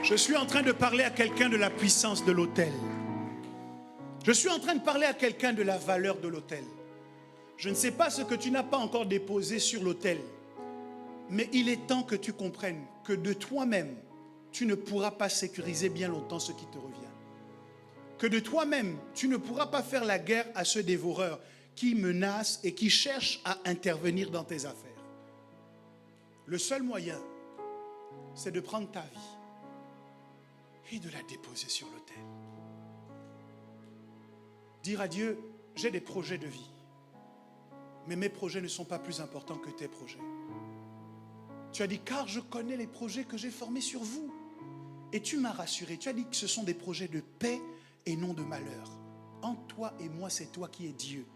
Speaker 1: Je suis en train de parler à quelqu'un de la puissance de l'autel. Je suis en train de parler à quelqu'un de la valeur de l'autel. Je ne sais pas ce que tu n'as pas encore déposé sur l'autel, mais il est temps que tu comprennes que de toi-même, tu ne pourras pas sécuriser bien longtemps ce qui te revient. Que de toi-même, tu ne pourras pas faire la guerre à ce dévoreur qui menace et qui cherche à intervenir dans tes affaires. Le seul moyen, c'est de prendre ta vie et de la déposer sur l'autel. Dire à Dieu, j'ai des projets de vie, mais mes projets ne sont pas plus importants que tes projets. Tu as dit, car je connais les projets que j'ai formés sur vous. Et tu m'as rassuré. Tu as dit que ce sont des projets de paix et non de malheur. Entre toi et moi, c'est toi qui es Dieu.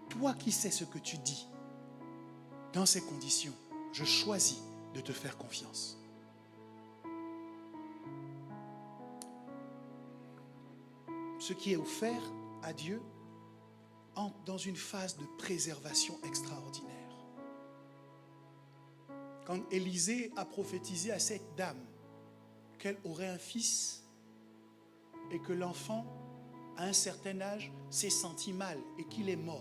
Speaker 1: Toi qui sais ce que tu dis. Dans ces conditions, je choisis de te faire confiance. Ce qui est offert à Dieu entre dans une phase de préservation extraordinaire. Quand Élisée a prophétisé à cette dame qu'elle aurait un fils et que l'enfant, à un certain âge, s'est senti mal et qu'il est mort,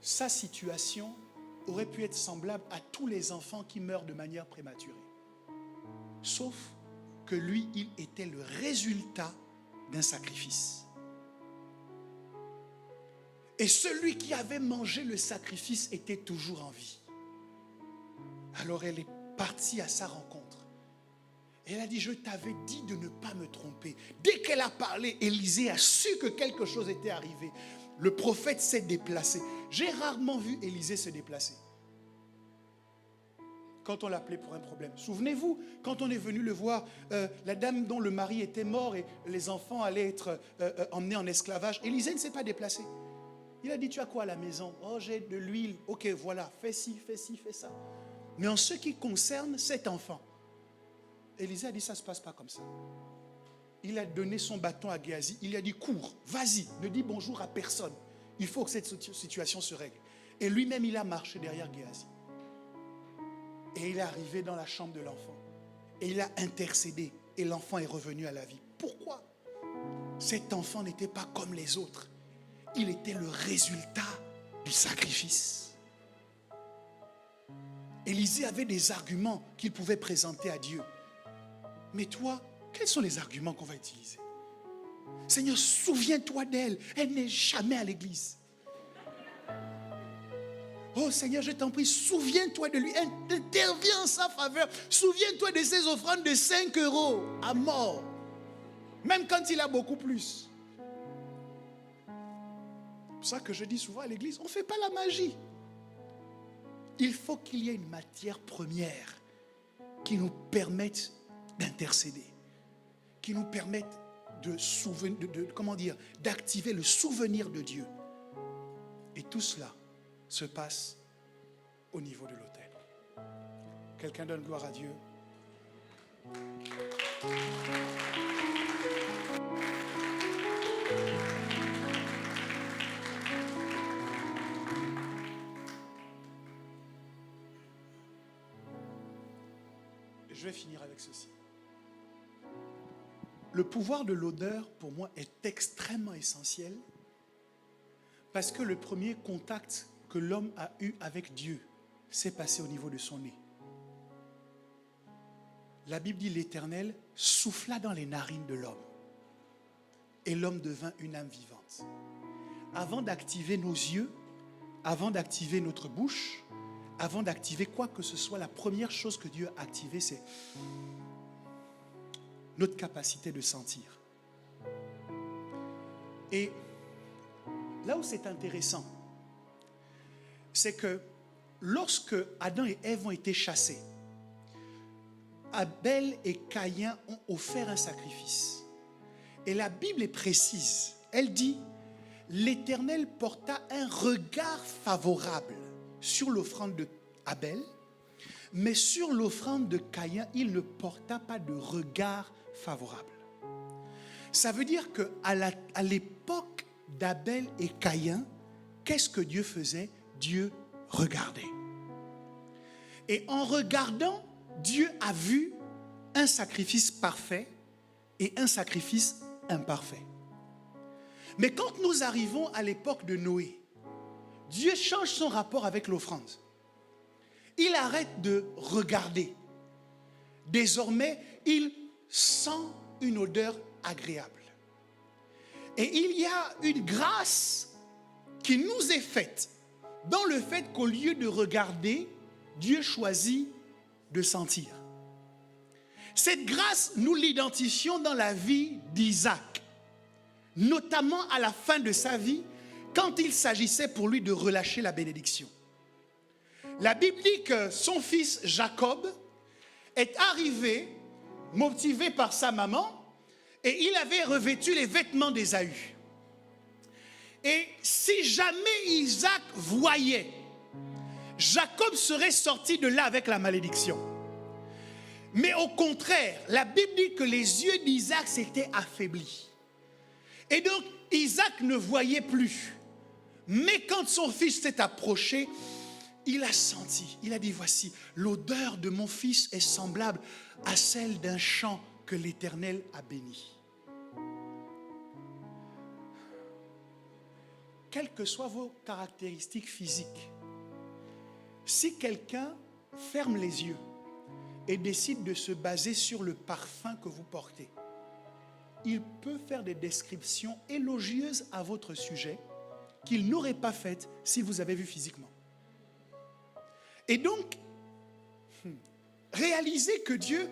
Speaker 1: sa situation aurait pu être semblable à tous les enfants qui meurent de manière prématurée. Sauf que lui, il était le résultat d'un sacrifice. Et celui qui avait mangé le sacrifice était toujours en vie. Alors elle est partie à sa rencontre. Et elle a dit, je t'avais dit de ne pas me tromper. Dès qu'elle a parlé, Élisée a su que quelque chose était arrivé. Le prophète s'est déplacé. J'ai rarement vu Élisée se déplacer. Quand on l'appelait pour un problème. Souvenez-vous, quand on est venu le voir, la dame dont le mari était mort et les enfants allaient être emmenés en esclavage, Élisée ne s'est pas déplacé. Il a dit, tu as quoi à la maison? Oh, j'ai de l'huile. Ok, voilà, fais ci, fais ça. Mais en ce qui concerne cet enfant, Élisée a dit, ça ne se passe pas comme ça. Il a donné son bâton à Géasi. Il lui a dit, cours, vas-y, ne dis bonjour à personne. Il faut que cette situation se règle. Et lui-même, il a marché derrière Géasi. Et il est arrivé dans la chambre de l'enfant. Et il a intercédé et l'enfant est revenu à la vie. Pourquoi? Cet enfant n'était pas comme les autres. Il était le résultat du sacrifice. Élisée avait des arguments qu'il pouvait présenter à Dieu. Mais toi, quels sont les arguments qu'on va utiliser? Seigneur, souviens-toi d'elle. Elle n'est jamais à l'église. Oh Seigneur, je t'en prie, souviens-toi de lui. Interviens en sa faveur. Souviens-toi de ses offrandes de 5 € à mort. Même quand il a beaucoup plus. C'est pour ça que je dis souvent à l'église, on ne fait pas la magie. Il faut qu'il y ait une matière première qui nous permette d'intercéder, qui nous permette d'activer le souvenir de Dieu. Et tout cela se passe au niveau de l'autel. Quelqu'un donne gloire à Dieu. Je vais finir avec ceci. Le pouvoir de l'odeur, pour moi, est extrêmement essentiel parce que le premier contact que l'homme a eu avec Dieu s'est passé au niveau de son nez. La Bible dit l'Éternel souffla dans les narines de l'homme et l'homme devint une âme vivante. Avant d'activer nos yeux, avant d'activer notre bouche, avant d'activer quoi que ce soit, la première chose que Dieu a activée, c'est notre capacité de sentir. Et là où c'est intéressant, c'est que lorsque Adam et Ève ont été chassés, Abel et Caïn ont offert un sacrifice. Et la Bible est précise. Elle dit, l'Éternel porta un regard favorable sur l'offrande de Abel, mais sur l'offrande de Caïn, il ne porta pas de regard favorable. Ça veut dire qu'à l'époque d'Abel et Caïn, qu'est-ce que Dieu faisait? Dieu regardait. Et en regardant, Dieu a vu un sacrifice parfait et un sacrifice imparfait. Mais quand nous arrivons à l'époque de Noé, Dieu change son rapport avec l'offrande. Il arrête de regarder. Désormais, il sent une odeur agréable. Et il y a une grâce qui nous est faite dans le fait qu'au lieu de regarder, Dieu choisit de sentir. Cette grâce, nous l'identifions dans la vie d'Isaac, notamment à la fin de sa vie, quand il s'agissait pour lui de relâcher la bénédiction. La Bible dit que son fils Jacob est arrivé, motivé par sa maman, et il avait revêtu les vêtements d'Ésaü. Et si jamais Isaac voyait, Jacob serait sorti de là avec la malédiction. Mais au contraire, la Bible dit que les yeux d'Isaac s'étaient affaiblis. Et donc, Isaac ne voyait plus. Mais quand son fils s'est approché, il a senti, il a dit, voici, l'odeur de mon fils est semblable à celle d'un champ que l'Éternel a béni. Quelles que soient vos caractéristiques physiques, si quelqu'un ferme les yeux et décide de se baser sur le parfum que vous portez, il peut faire des descriptions élogieuses à votre sujet qu'il n'aurait pas faites si vous avez vu physiquement. Et donc, réalisez que Dieu,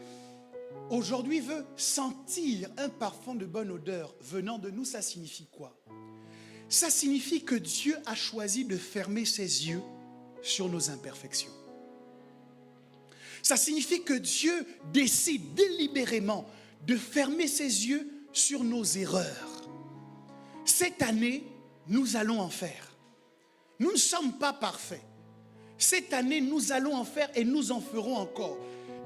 Speaker 1: aujourd'hui, veut sentir un parfum de bonne odeur venant de nous. Ça signifie quoi? Ça signifie que Dieu a choisi de fermer ses yeux sur nos imperfections. Ça signifie que Dieu décide délibérément de fermer ses yeux sur nos erreurs. Cette année, nous allons en faire. Nous ne sommes pas parfaits. Cette année, nous allons en faire et nous en ferons encore.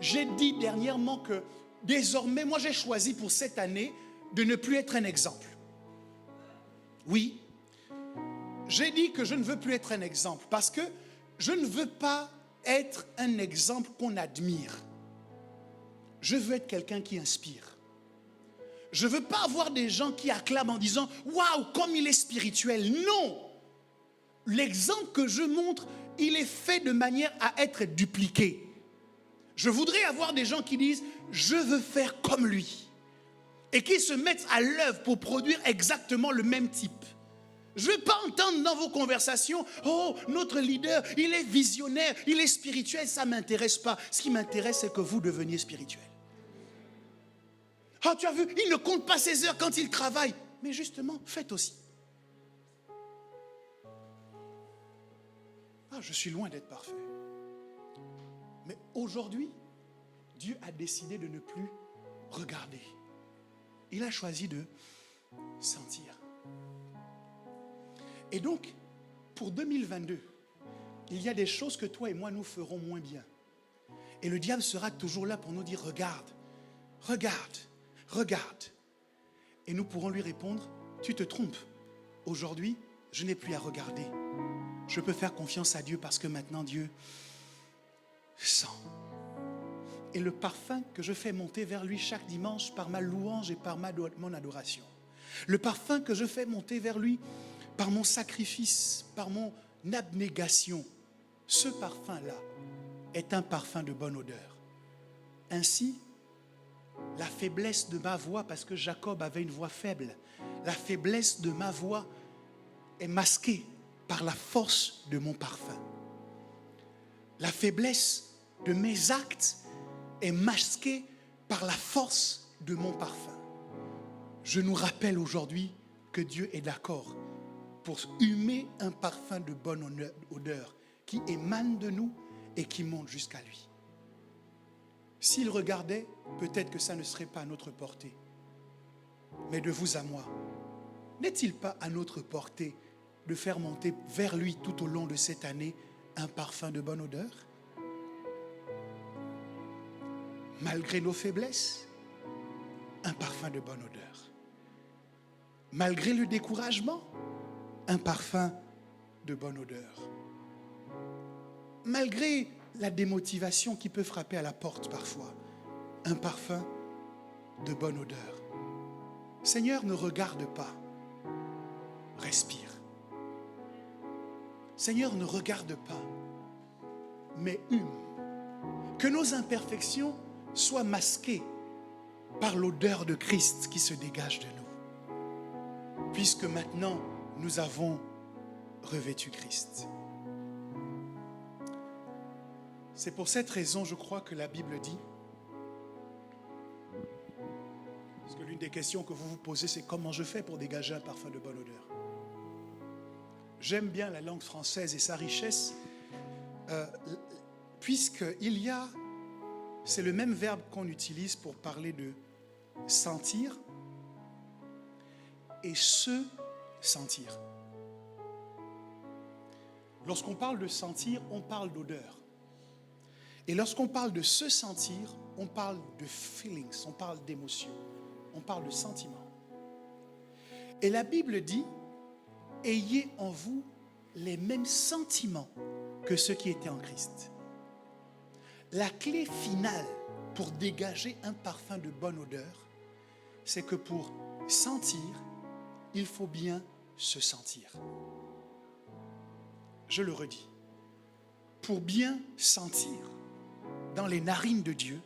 Speaker 1: J'ai dit dernièrement que désormais, moi j'ai choisi pour cette année de ne plus être un exemple. Oui, j'ai dit que je ne veux plus être un exemple parce que je ne veux pas être un exemple qu'on admire. Je veux être quelqu'un qui inspire. Je ne veux pas avoir des gens qui acclament en disant « Waouh, comme il est spirituel ». Non. L'exemple que je montre, il est fait de manière à être dupliqué. Je voudrais avoir des gens qui disent « Je veux faire comme lui ». Et qui se mettent à l'œuvre pour produire exactement le même type. Je ne veux pas entendre dans vos conversations « Oh, notre leader, il est visionnaire, il est spirituel ». Ça ne m'intéresse pas. Ce qui m'intéresse, c'est que vous deveniez spirituel. « Ah, tu as vu, il ne compte pas ses heures quand il travaille. » Mais justement, faites aussi. Ah, je suis loin d'être parfait. Mais aujourd'hui, Dieu a décidé de ne plus regarder. Il a choisi de sentir. Et donc, pour 2022, il y a des choses que toi et moi, nous ferons moins bien. Et le diable sera toujours là pour nous dire, regarde, regarde, regarde. Et nous pourrons lui répondre, tu te trompes. Aujourd'hui, je n'ai plus à regarder. Je peux faire confiance à Dieu parce que maintenant, Dieu sent. Et le parfum que je fais monter vers lui chaque dimanche par ma louange et par mon adoration. Le parfum que je fais monter vers lui par mon sacrifice, par mon abnégation. Ce parfum-là est un parfum de bonne odeur. Ainsi, la faiblesse de ma voix, parce que Jacob avait une voix faible, la faiblesse de ma voix est masquée par la force de mon parfum. La faiblesse de mes actes est masquée par la force de mon parfum. Je nous rappelle aujourd'hui que Dieu est d'accord pour humer un parfum de bonne odeur qui émane de nous et qui monte jusqu'à lui. S'il regardait, peut-être que ça ne serait pas à notre portée. Mais de vous à moi, n'est-il pas à notre portée de faire monter vers lui tout au long de cette année un parfum de bonne odeur? Malgré nos faiblesses, un parfum de bonne odeur. Malgré le découragement, un parfum de bonne odeur. Malgré la démotivation qui peut frapper à la porte parfois, un parfum de bonne odeur. Seigneur, ne regarde pas, respire. Seigneur, ne regarde pas, mais hume. Que nos imperfections soient masquées par l'odeur de Christ qui se dégage de nous. Puisque maintenant, nous avons revêtu Christ. C'est pour cette raison, je crois, que la Bible dit, parce que l'une des questions que vous vous posez, c'est comment je fais pour dégager un parfum de bonne odeur. J'aime bien la langue française et sa richesse, puisqu'il y a, c'est le même verbe qu'on utilise pour parler de sentir et se sentir. Lorsqu'on parle de sentir, on parle d'odeur. Et lorsqu'on parle de se sentir, on parle de feelings, on parle d'émotions, on parle de sentiments. Et la Bible dit, ayez en vous les mêmes sentiments que ceux qui étaient en Christ. La clé finale pour dégager un parfum de bonne odeur, c'est que pour sentir, il faut bien se sentir. Je le redis. Pour bien sentir dans les narines de Dieu,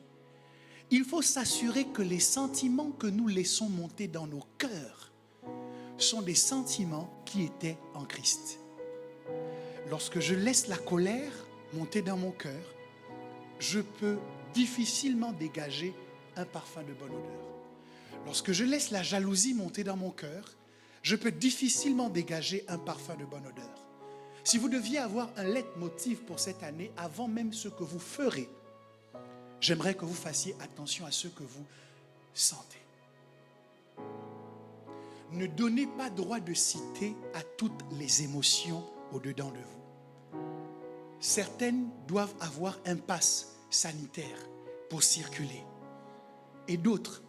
Speaker 1: il faut s'assurer que les sentiments que nous laissons monter dans nos cœurs sont des sentiments qui étaient en Christ. Lorsque je laisse la colère monter dans mon cœur, je peux difficilement dégager un parfum de bonne odeur. Lorsque je laisse la jalousie monter dans mon cœur, je peux difficilement dégager un parfum de bonne odeur. Si vous deviez avoir un leitmotiv pour cette année, avant même ce que vous ferez, j'aimerais que vous fassiez attention à ce que vous sentez. Ne donnez pas droit de citer à toutes les émotions au-dedans de vous. Certaines doivent avoir un pass sanitaire pour circuler. Et d'autres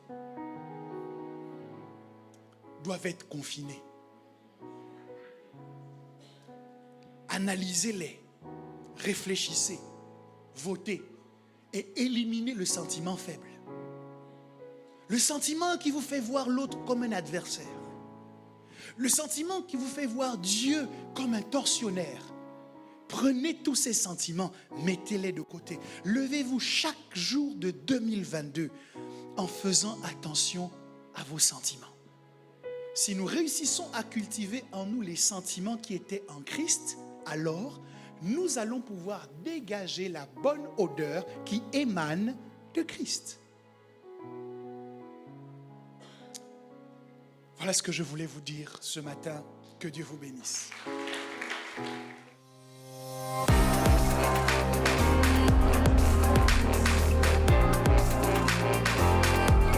Speaker 1: doivent être confinées. Analysez-les, réfléchissez, votez et éliminez le sentiment faible. Le sentiment qui vous fait voir l'autre comme un adversaire. Le sentiment qui vous fait voir Dieu comme un tortionnaire. Prenez tous ces sentiments, mettez-les de côté. Levez-vous chaque jour de 2022 en faisant attention à vos sentiments. Si nous réussissons à cultiver en nous les sentiments qui étaient en Christ, alors nous allons pouvoir dégager la bonne odeur qui émane de Christ. Voilà ce que je voulais vous dire ce matin. Que Dieu vous bénisse.